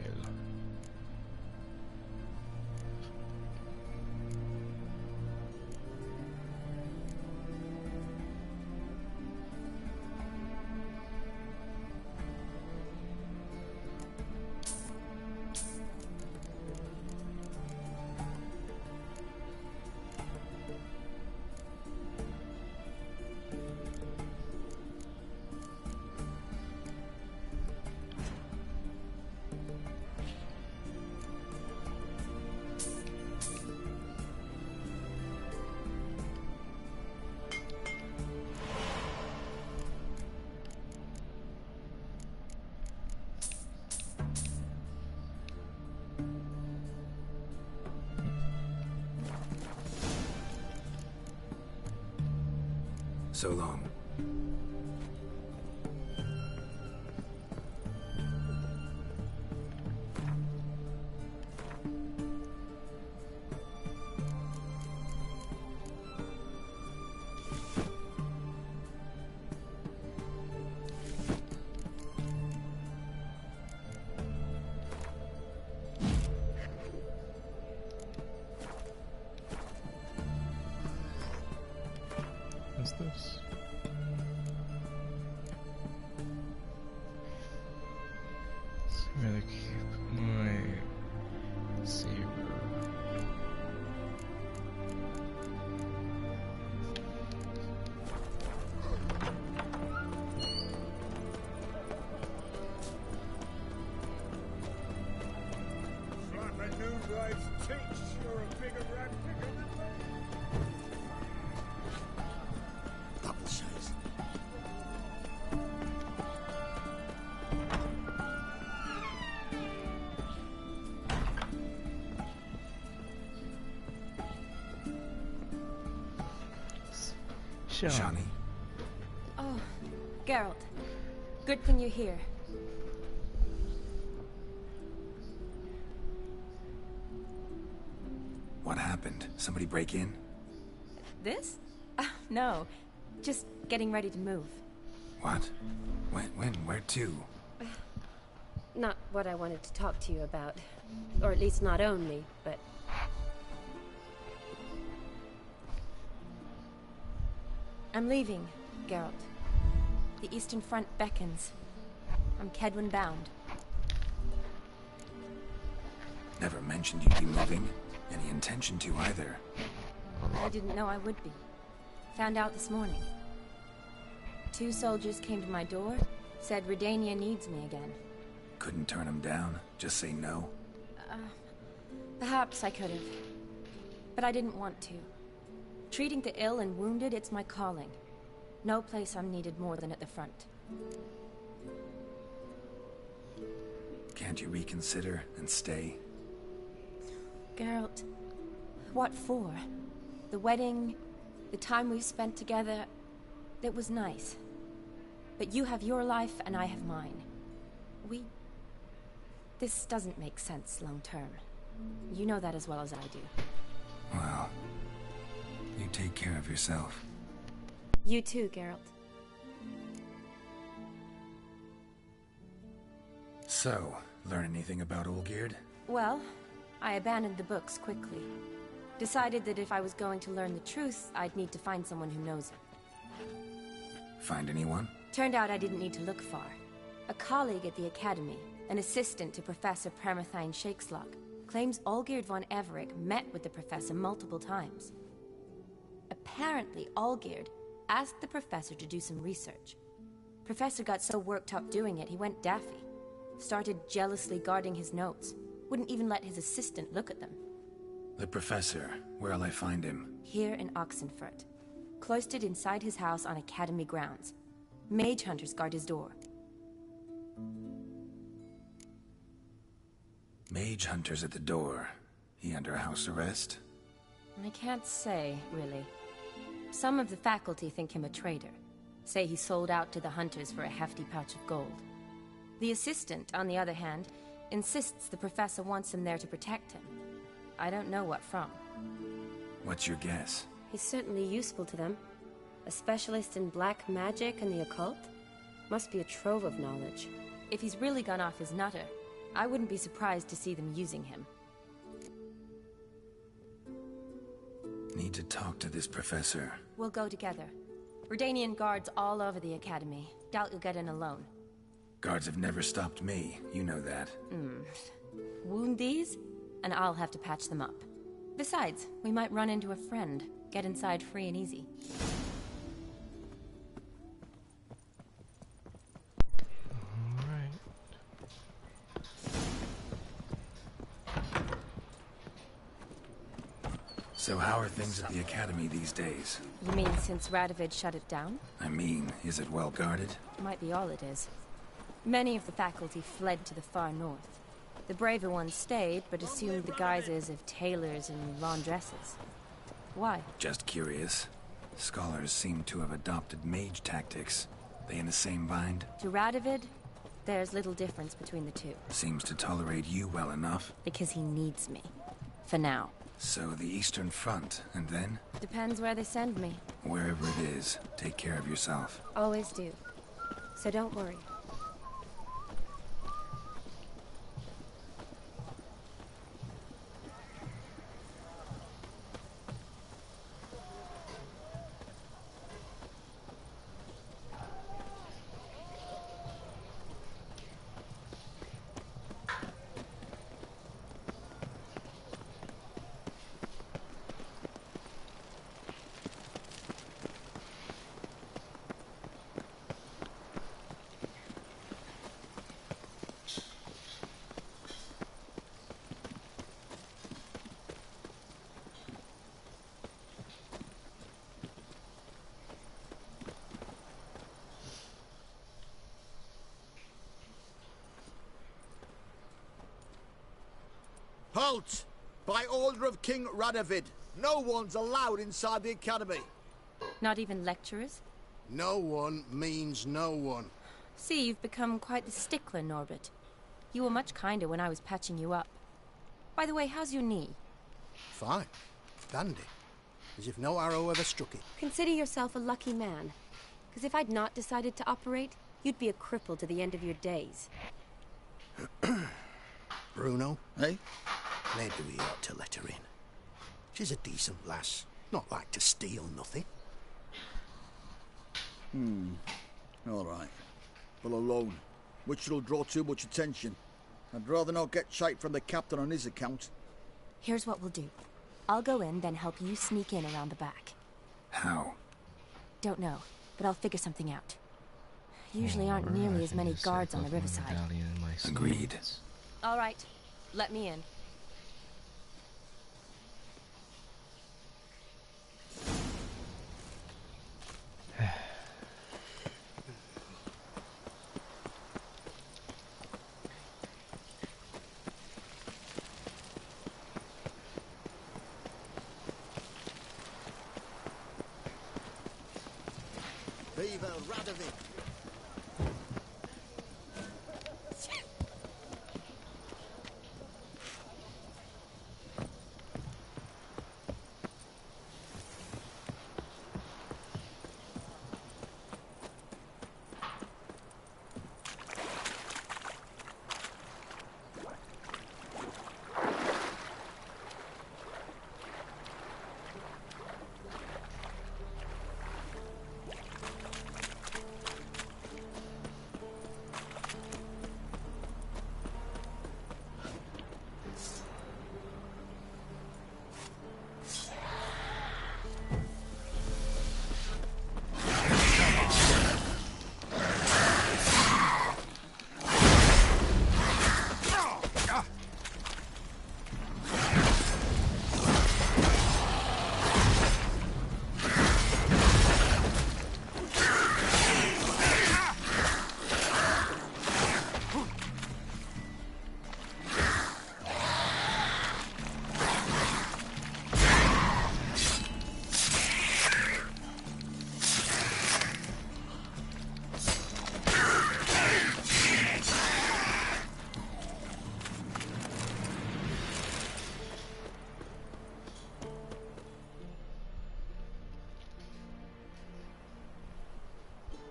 So long. What's this? So I'm gonna keep my 0. Slap a new life's teeth. You're a bigger rat picker than me. Double shows. Shani. Oh, Geralt. Good thing you're here. What happened? Somebody break in? This? No. Just getting ready to move. What? When? Where to? Not what I wanted to talk to you about. Or at least not only, but... I'm leaving, Geralt. The Eastern Front beckons. I'm Kedwin bound. Never mentioned you'd be moving. Any intention to either. I didn't know I would be. Found out this morning. 2 soldiers came to my door, said Redania needs me again. Couldn't turn him down? Just say no? Perhaps I could have. But I didn't want to. Treating the ill and wounded, it's my calling. No place I'm needed more than at the front. Can't you reconsider and stay? Geralt, what for? The wedding, the time we've spent together, it was nice. But you have your life and I have mine. This doesn't make sense long term. You know that as well as I do. Well, you take care of yourself. You too, Geralt. So, learn anything about Olgierd? Well, I abandoned the books quickly. Decided that if I was going to learn the truth, I'd need to find someone who knows it. Find anyone? Turned out I didn't need to look far. A colleague at the Academy, an assistant to Professor Permathine Shakeslog, claims Olgierd von Everec met with the professor multiple times. Apparently, Olgierd asked the professor to do some research. Professor got so worked up doing it, he went daffy. Started jealously guarding his notes. Wouldn't even let his assistant look at them. The professor. Where'll I find him? Here in Oxenfurt. Cloistered inside his house on Academy grounds. Mage hunters guard his door. Mage hunters at the door. He under house arrest? I can't say, really. Some of the faculty think him a traitor. Say he sold out to the hunters for a hefty pouch of gold. The assistant, on the other hand, insists the professor wants him there to protect him. I don't know what from. What's your guess? He's certainly useful to them. A specialist in black magic and the occult? Must be a trove of knowledge. If he's really gone off his nutter, I wouldn't be surprised to see them using him. Need to talk to this professor. We'll go together. Redanian guards all over the academy. Doubt you'll get in alone. Guards have never stopped me, you know that. Wound these, and I'll have to patch them up. Besides, we might run into a friend. Get inside free and easy. So how are things at the academy these days? You mean since Radovid shut it down? I mean, is it well guarded? Might be all it is. Many of the faculty fled to the far north. The braver ones stayed, but assumed the guises of tailors and laundresses. Why? Just curious. Scholars seem to have adopted mage tactics. They in the same bind? To Radovid, there's little difference between the two. Seems to tolerate you well enough. Because he needs me. For now. So the Eastern Front, and then? Depends where they send me. Wherever it is, take care of yourself. Always do. So don't worry. Halt! By order of King Radovid, no one's allowed inside the academy. Not even lecturers? No one means no one. See, you've become quite the stickler, Norbert. You were much kinder when I was patching you up. By the way, how's your knee? Fine. Dandy. As if no arrow ever struck it. Consider yourself a lucky man. Because if I'd not decided to operate, you'd be a cripple to the end of your days. Bruno, eh? Maybe we ought to let her in. She's a decent lass. Not like to steal nothing. All right. But alone, which will draw too much attention. I'd rather not get shite from the captain on his account. Here's what we'll do. I'll go in, then help you sneak in around the back. How? Don't know, but I'll figure something out. Usually aren't nearly as many guards on the riverside. Agreed. All right, let me in. Viva Radovid!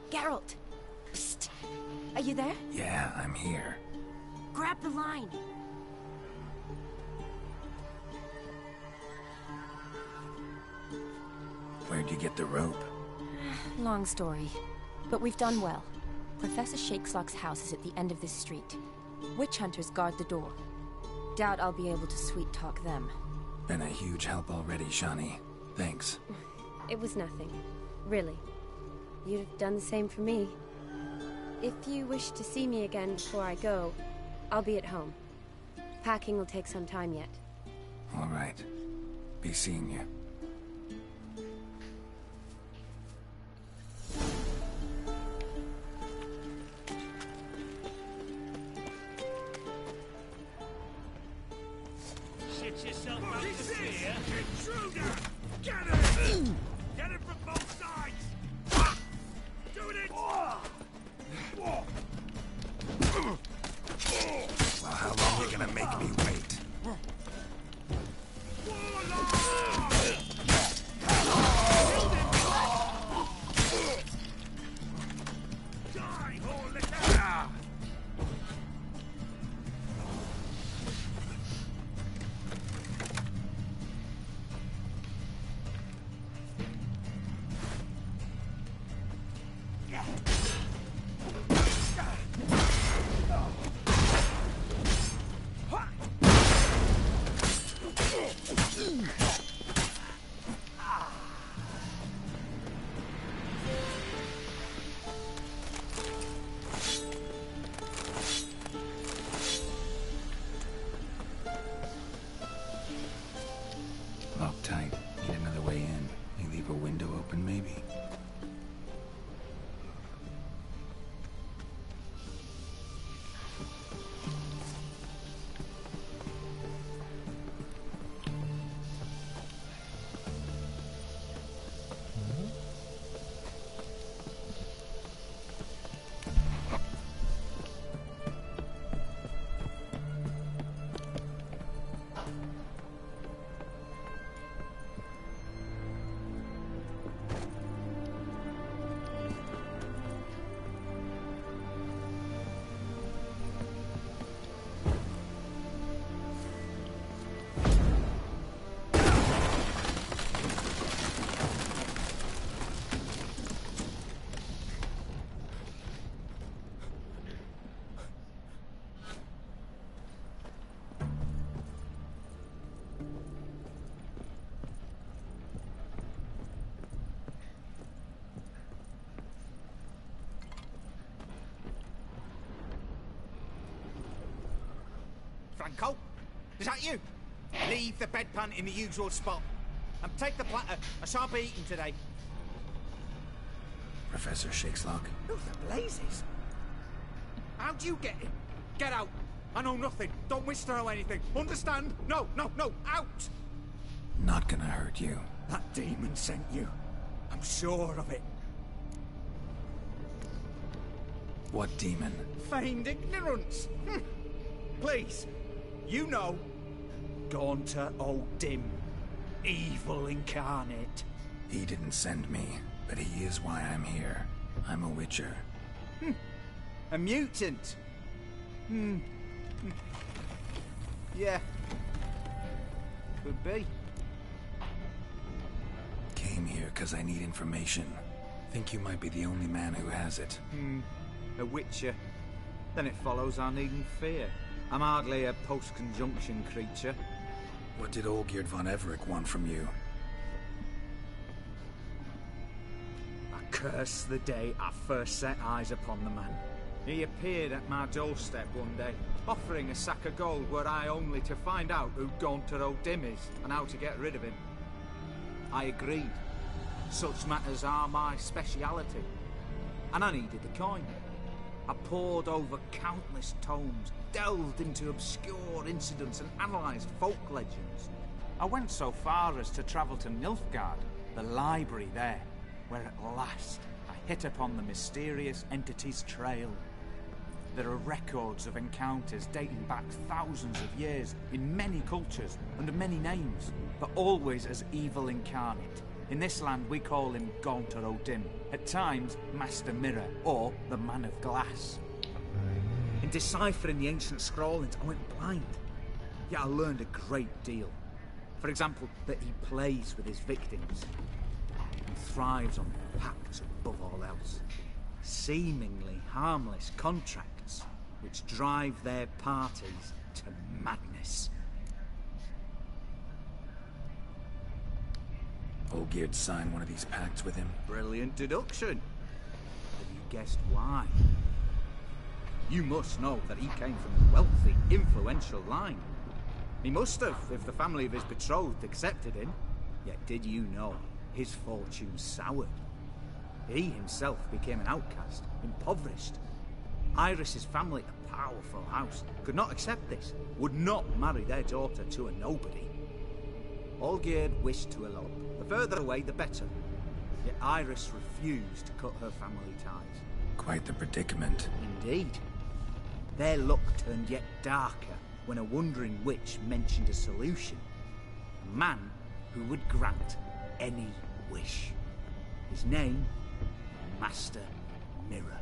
Geralt! Psst! Are you there? Yeah, I'm here. grab the line. Where'd you get the rope? Long story. But we've done well. Professor Shakeslock's house is at the end of this street. Witch hunters guard the door. Doubt I'll be able to sweet-talk them. Been a huge help already, Shani. Thanks. It was nothing. Really. You'd have done the same for me. If you wish to see me again before I go, I'll be at home. Packing will take some time yet. All right. Be seeing you. Shit yourself out to fear. Intruder! Get him! Get him from both sides! Doing it! Well, how long are you gonna make me wait? Lock tight. Need another way in. You leave a window open, maybe? Franco? Is that you? Leave the bedpan in the usual spot. And take the platter. I shan't be eating today. Professor Shakeslock? Who the blazes? How'd you get in? Get out. I know nothing. Don't wish to know anything. Understand? No, no, no. Out! Not gonna hurt you. That demon sent you. I'm sure of it. What demon? Feigned ignorance. Please. You know. Gaunter O'Dim. Evil incarnate. He didn't send me, but he is why I'm here. I'm a witcher. A mutant. Yeah. Could be. Came here because I need information. Think you might be the only man who has it. A witcher. Then it follows I needn't fear. I'm hardly a post-conjunction creature. What did Olgierd von Everec want from you? I curse the day I first set eyes upon the man. He appeared at my doorstep one day, offering a sack of gold were I only to find out who Gaunter O'Dim is and how to get rid of him. I agreed. Such matters are my speciality. And I needed the coin. I pored over countless tomes, delved into obscure incidents and analysed folk legends. I went so far as to travel to Nilfgaard, the library there, where at last I hit upon the mysterious entity's trail. There are records of encounters dating back thousands of years in many cultures under many names, but always as evil incarnate. In this land we call him Gaunter O'Dim, at times Master Mirror or the Man of Glass. In deciphering the ancient scrawlings, I went blind. Yet I learned a great deal. For example, that he plays with his victims and thrives on pacts above all else. Seemingly harmless contracts which drive their parties to madness. Olgierd signed one of these pacts with him. Brilliant deduction. Have you guessed why? You must know that he came from a wealthy, influential line. He must have, if the family of his betrothed accepted him. Yet did you know his fortune soured? He himself became an outcast, impoverished. Iris's family, a powerful house, could not accept this, would not marry their daughter to a nobody. Olgierd wished to elope. The further away, the better. Yet Iris refused to cut her family ties. Quite the predicament. Indeed. Their luck turned yet darker when a wandering witch mentioned a solution. A man who would grant any wish. His name, Master Mirror.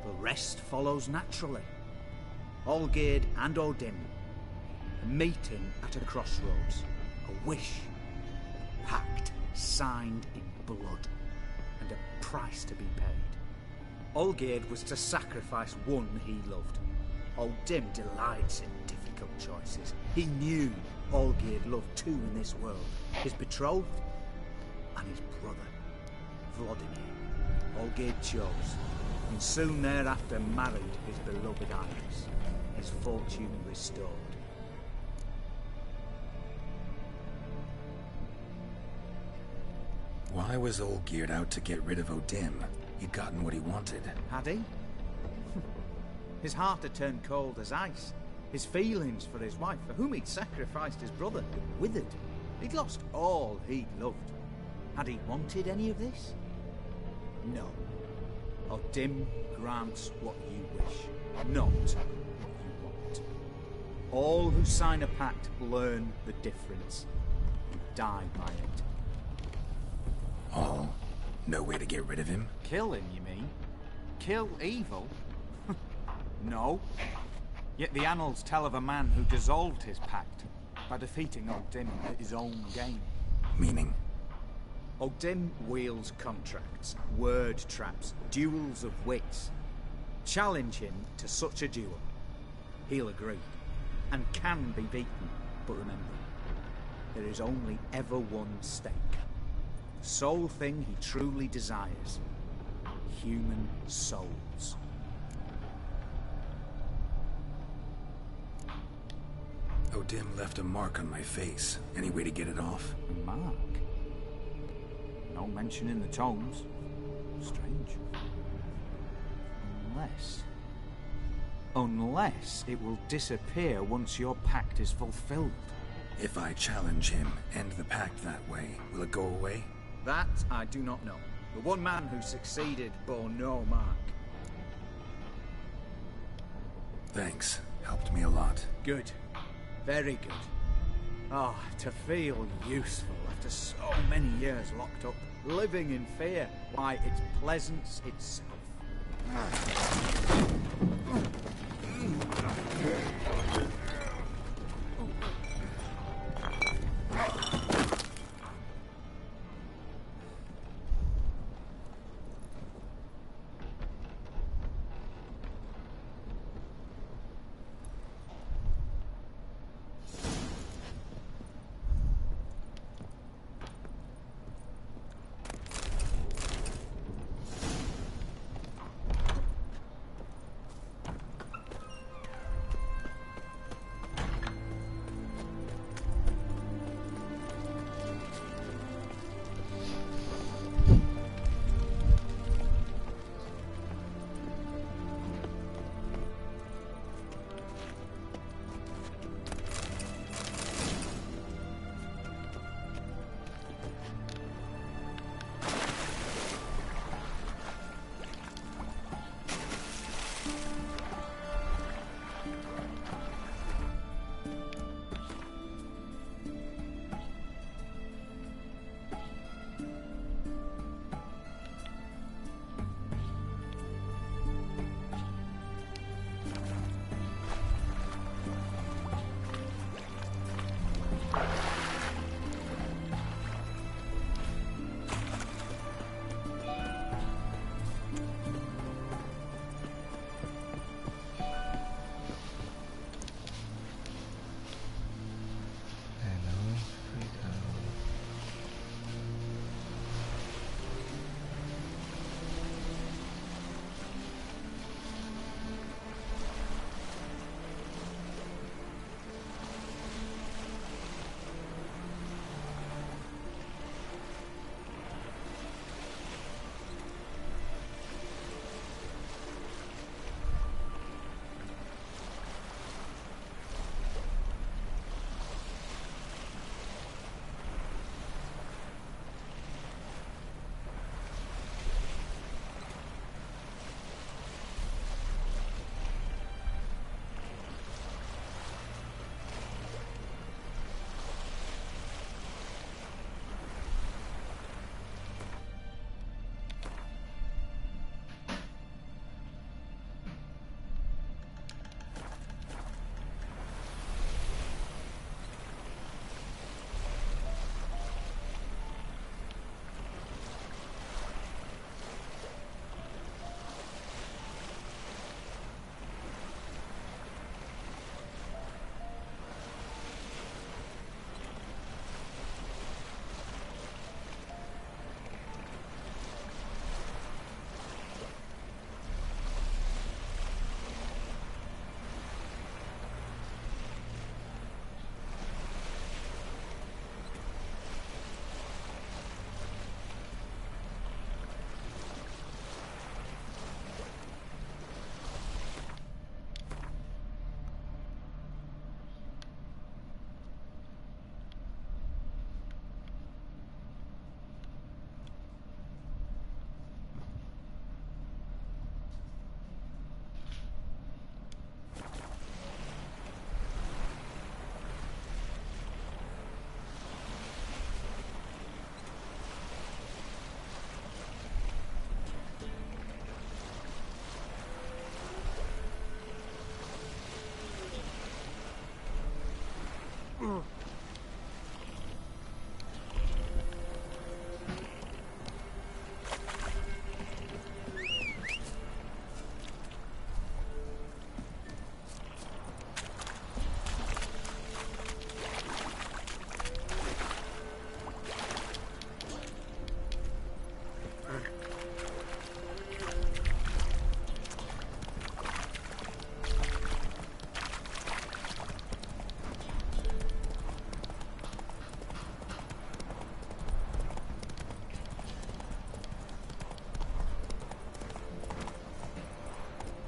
The rest follows naturally. Olgierd and Odin, a meeting at a crossroads, a wish, a pact signed in blood, and a price to be paid. Olgierd was to sacrifice one he loved. Odin delights in difficult choices. He knew Olgierd loved two in this world, his betrothed and his brother, Vladimir. Olgierd chose, and soon thereafter married his beloved Iris, his fortune restored. Why was Olgierd out to get rid of Odin? He'd gotten what he wanted. Had he? His heart had turned cold as ice. His feelings for his wife, for whom he'd sacrificed his brother, withered. He'd lost all he'd loved. Had he wanted any of this? No. Odin grants what you wish, not what you want. All who sign a pact learn the difference and die by it. All? No way to get rid of him? Kill him, you mean? Kill evil? No. Yet the annals tell of a man who dissolved his pact by defeating Odin at his own game. Meaning? Odin wields contracts, word traps, duels of wits. Challenge him to such a duel. He'll agree, and can be beaten. But remember, there is only ever one stake. The sole thing he truly desires. Human souls. Odin left a mark on my face. Any way to get it off? A mark? No mention in the tomes. Strange. Unless it will disappear once your pact is fulfilled. If I challenge him, end the pact that way, will it go away? That I do not know. The one man who succeeded bore no mark. Thanks. Helped me a lot. Good. Very good. Oh, to feel useful after so many years locked up, living in fear. Why, it's pleasance itself.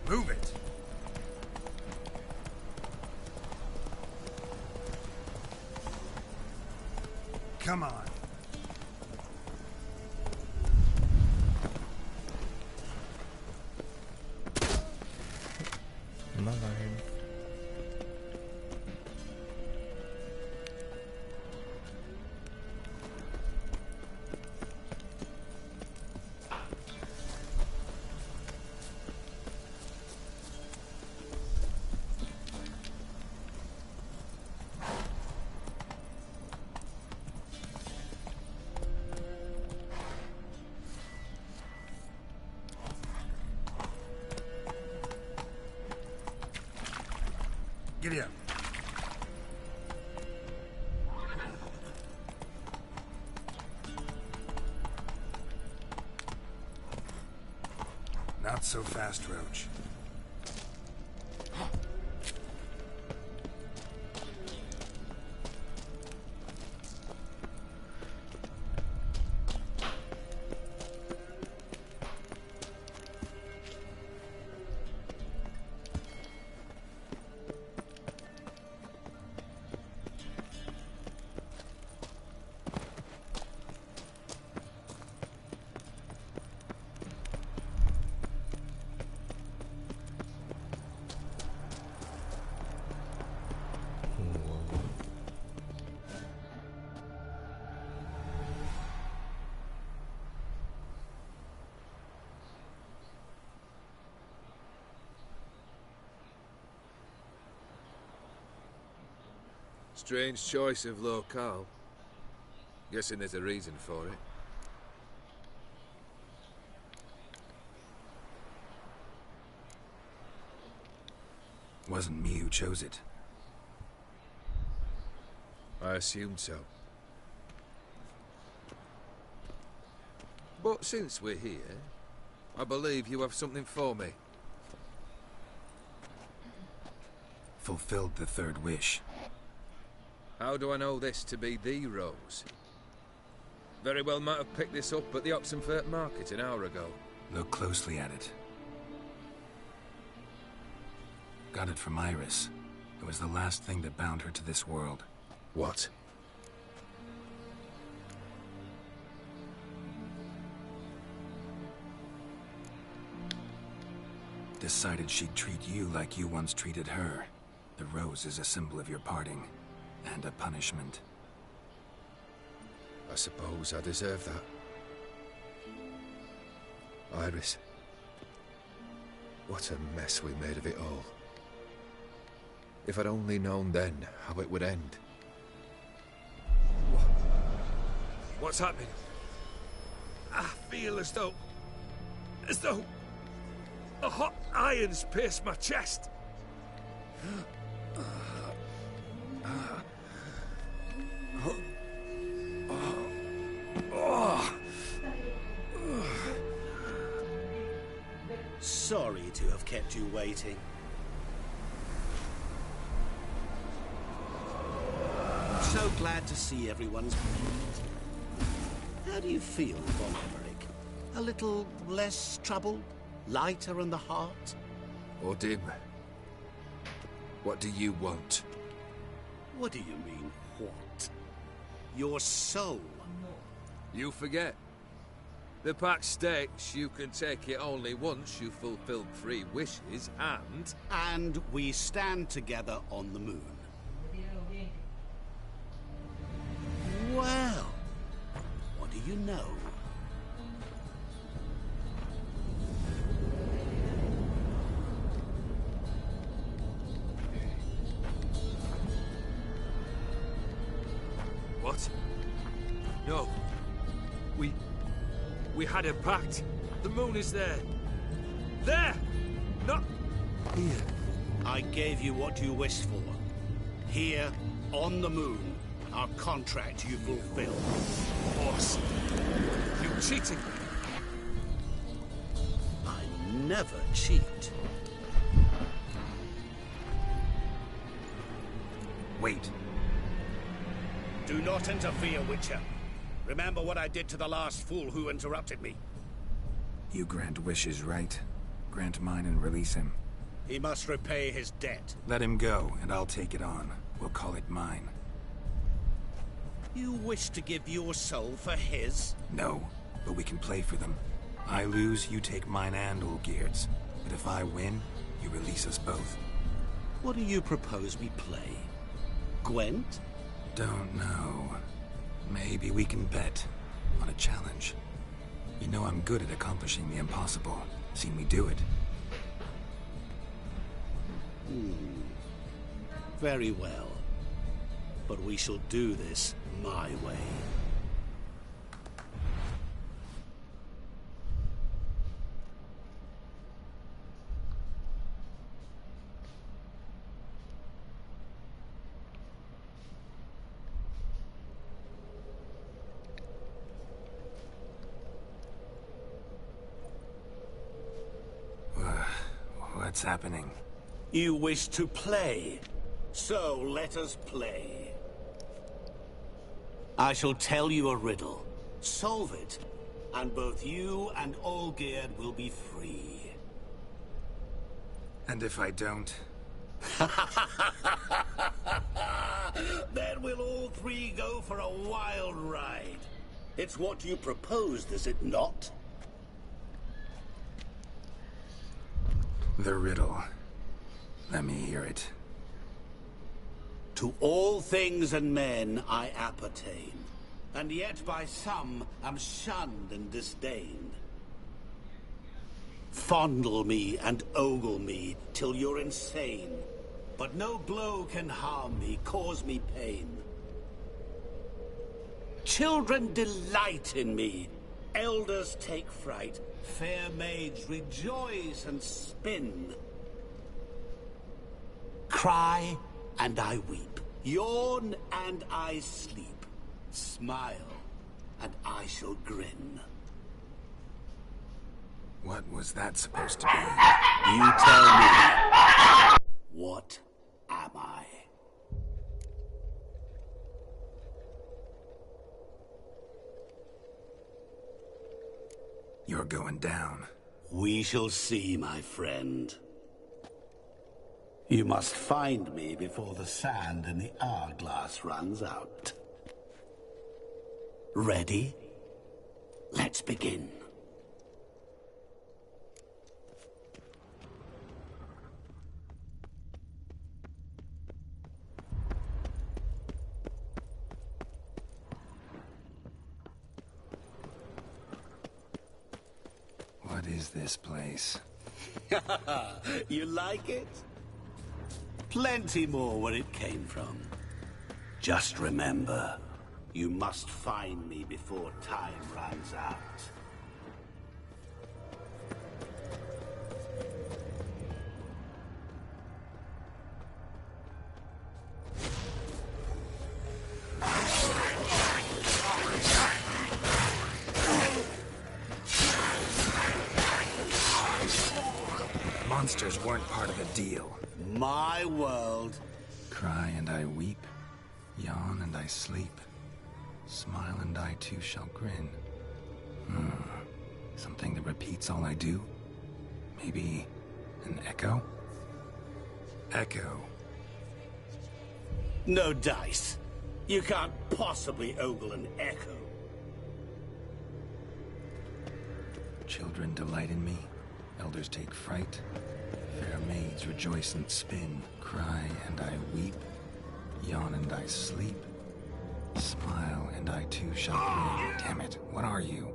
Move it! Come on. Nein. Giddy up. Not so fast, Roach. Strange choice of locale. Guessing there's a reason for it. Wasn't me who chose it. I assumed so. But since we're here, I believe you have something for me. Fulfilled the third wish. How do I know this to be the rose? Very well might have picked this up at the Oxenfurt market an hour ago. Look closely at it. Got it from Iris. It was the last thing that bound her to this world. What? Decided she'd treat you like you once treated her. The rose is a symbol of your parting. And a punishment. I suppose I deserve that. Iris. What a mess we made of it all. If I'd only known then how it would end. What's happening? I feel as though a hot iron's pierced my chest. Sorry to have kept you waiting. So glad to see everyone's pleased. How do you feel, Von Emmerich? A little less troubled? Lighter in the heart? Or dim? What do you want? What do you mean, what? Your soul. You forget. The pact states you can take it only once you've fulfilled 3 wishes, and... And we stand together on the moon. Well, what do you know? What? No. We had a pact. The moon is there. There! Not here. I gave you what you wished for. Here, on the moon, our contract you fulfilled. Boss, you cheating me. I never cheat. Wait. Do not interfere, Witcher. Remember what I did to the last fool who interrupted me. You grant wishes, right? Grant mine and release him. He must repay his debt. Let him go, and I'll take it on. We'll call it mine. You wish to give your soul for his? No, but we can play for them. I lose, you take mine and Olgierd's. But if I win, you release us both. What do you propose we play? Gwent? Don't know. Maybe we can bet on a challenge. You know I'm good at accomplishing the impossible. Seen me do it. Very well. But we shall do this my way. What's happening? You wish to play, so let us play. I shall tell you a riddle. Solve it, and both you and Olgierd will be free. And if I don't? Then we'll all three go for a wild ride. It's what you proposed, is it not? The riddle. Let me hear it. To all things and men I appertain, and yet by some am shunned and disdained. Fondle me and ogle me till you're insane, but no blow can harm me, cause me pain. Children delight in me, elders take fright, fair maids rejoice and spin. Cry and I weep, yawn and I sleep, smile and I shall grin. What was that supposed to be? You tell me, what am I? You're going down. We shall see, my friend. You must find me before the sand in the hourglass runs out. Ready? Let's begin. What is this place? You like it? Plenty more where it came from. Just remember, you must find me before time runs out. Monsters weren't part of the deal. My world. Cry and I weep, yawn and I sleep, smile and I too shall grin. Something that repeats all I do? Maybe an echo? Echo. No dice. You can't possibly ogle an echo. Children delight in me, elders take fright, fair maids rejoice and spin, cry and I weep, yawn and I sleep, smile and I too shall grin. Damn it, what are you?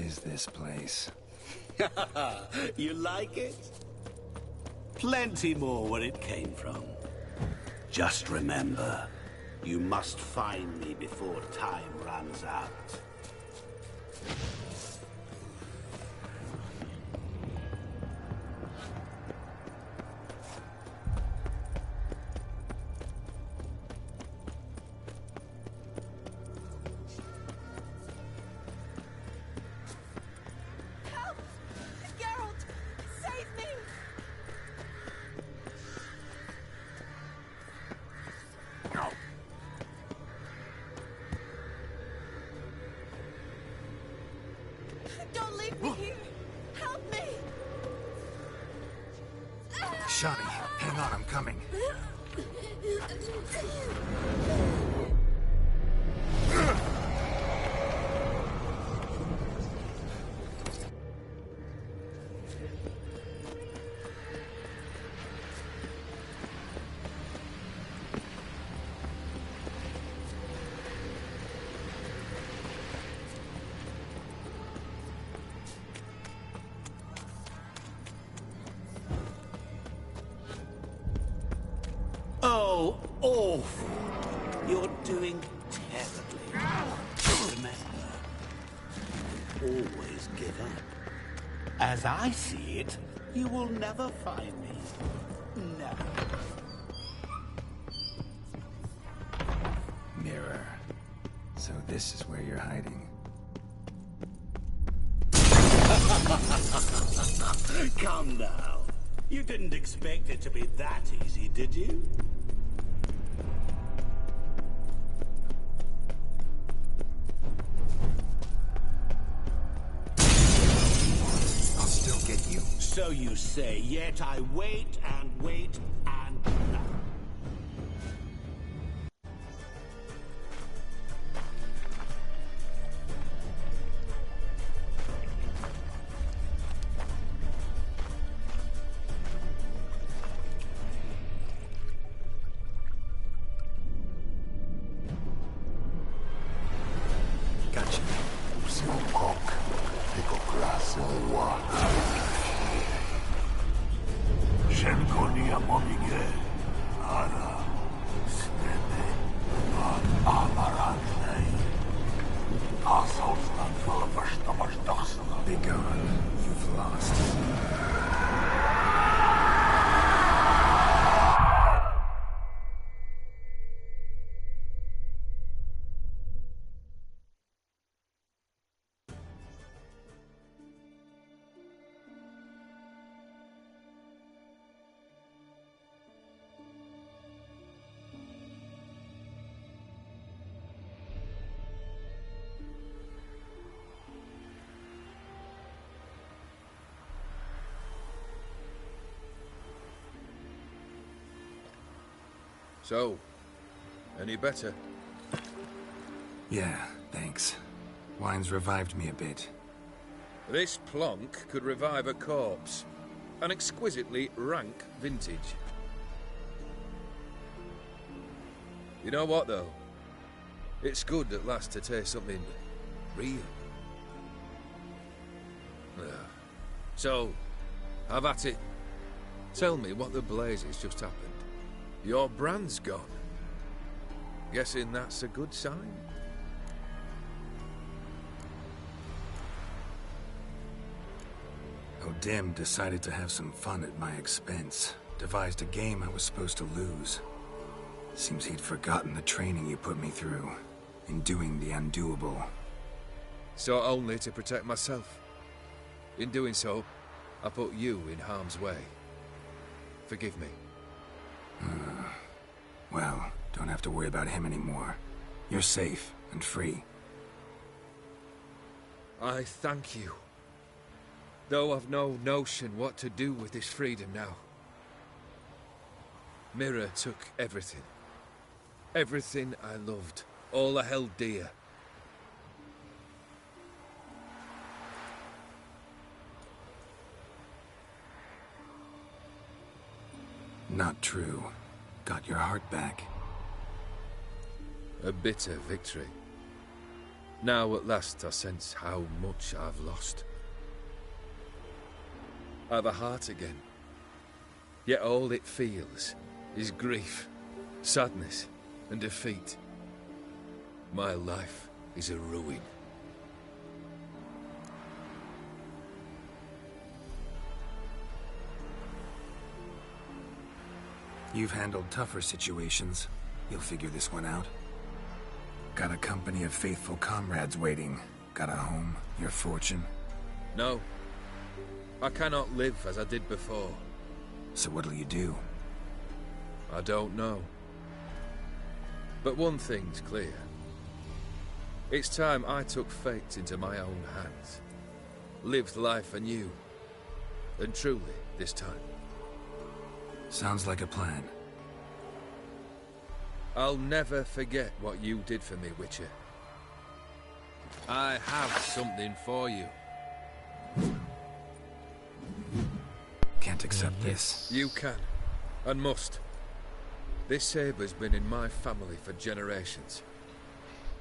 is this place? You like it? Plenty more where it came from. Just remember, you must find me before time runs out. Don't leave me here! Help me! Shani, hang on, I'm coming. Oh, awful. You're doing terribly. Remember, always give up. As I see it, you will never find me. Never. Mirror. So this is where you're hiding. Come now. You didn't expect it to be that easy, did you? I'll still get you. So you say, yet I wait and wait and nothing. Gotcha. Be gone. You've lost. So, any better? Yeah, thanks. Wine's revived me a bit. This plonk could revive a corpse. An exquisitely rank vintage. You know what, though? It's good at last to taste something real. So, have at it. Tell me what the blazes just happened. Your brand's gone. Guessing that's a good sign? O'Dim decided to have some fun at my expense. Devised a game I was supposed to lose. Seems he'd forgotten the training you put me through. In doing the undoable. So only to protect myself. In doing so, I put you in harm's way. Forgive me. Well, don't have to worry about him anymore. You're safe and free. I thank you. Though I've no notion what to do with this freedom now. Mirror took everything. Everything I loved. All I held dear. Not true. Got your heart back. A bitter victory. Now at last I sense how much I've lost. I've a heart again. Yet all it feels is grief, sadness, and defeat. My life is a ruin. You've handled tougher situations. You'll figure this one out. Got a company of faithful comrades waiting. Got a home, your fortune. No. I cannot live as I did before. So what'll you do? I don't know. But one thing's clear. It's time I took fate into my own hands. Lived life anew. And truly, this time. Sounds like a plan. I'll never forget what you did for me, Witcher. I have something for you. Can't accept this. You can, and must. This sabre's been in my family for generations.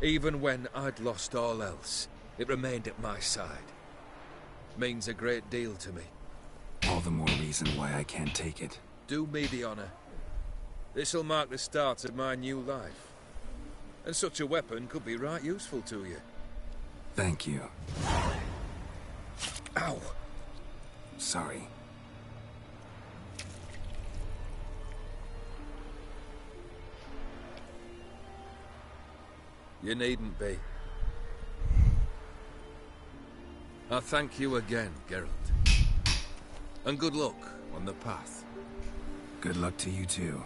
Even when I'd lost all else, it remained at my side. Means a great deal to me. All the more reason why I can't take it. Do me the honor. This'll mark the start of my new life. And such a weapon could be right useful to you. Thank you. Ow! Sorry. You needn't be. I thank you again, Geralt. And good luck on the path. Good luck to you too.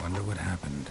Wonder what happened.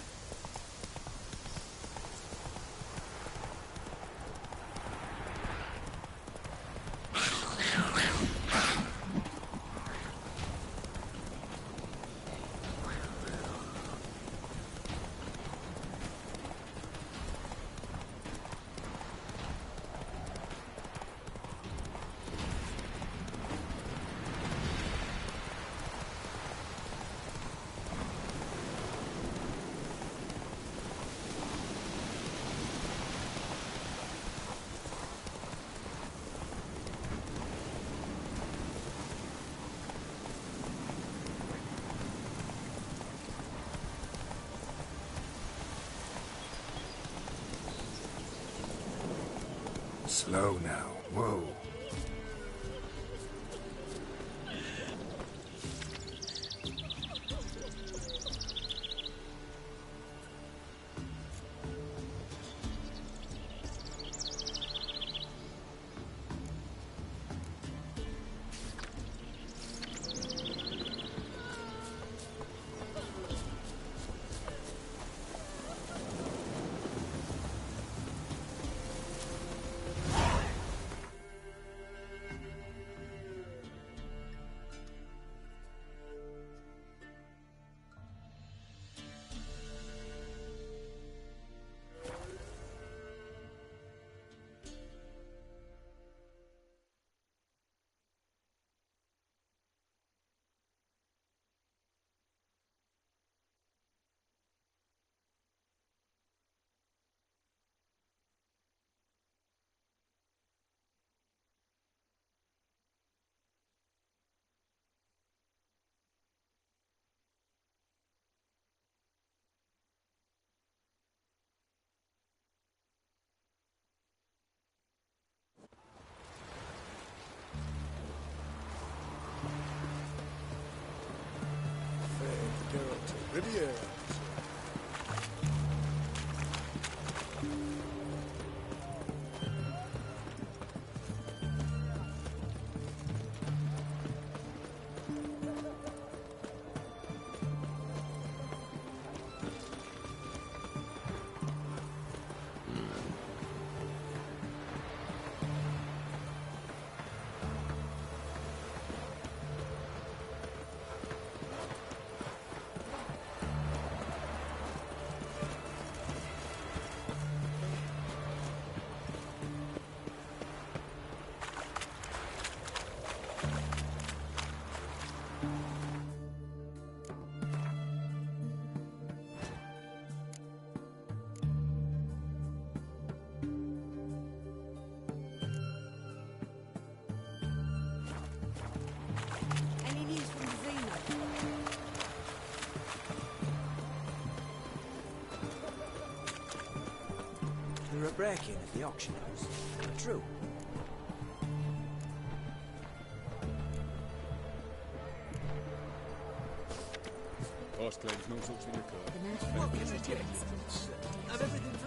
Slow now. Whoa. Riviera. Any news from the Zeno? There were a break-in at the auction house. True. Boss claims no such thing occurred. What is it? Have everything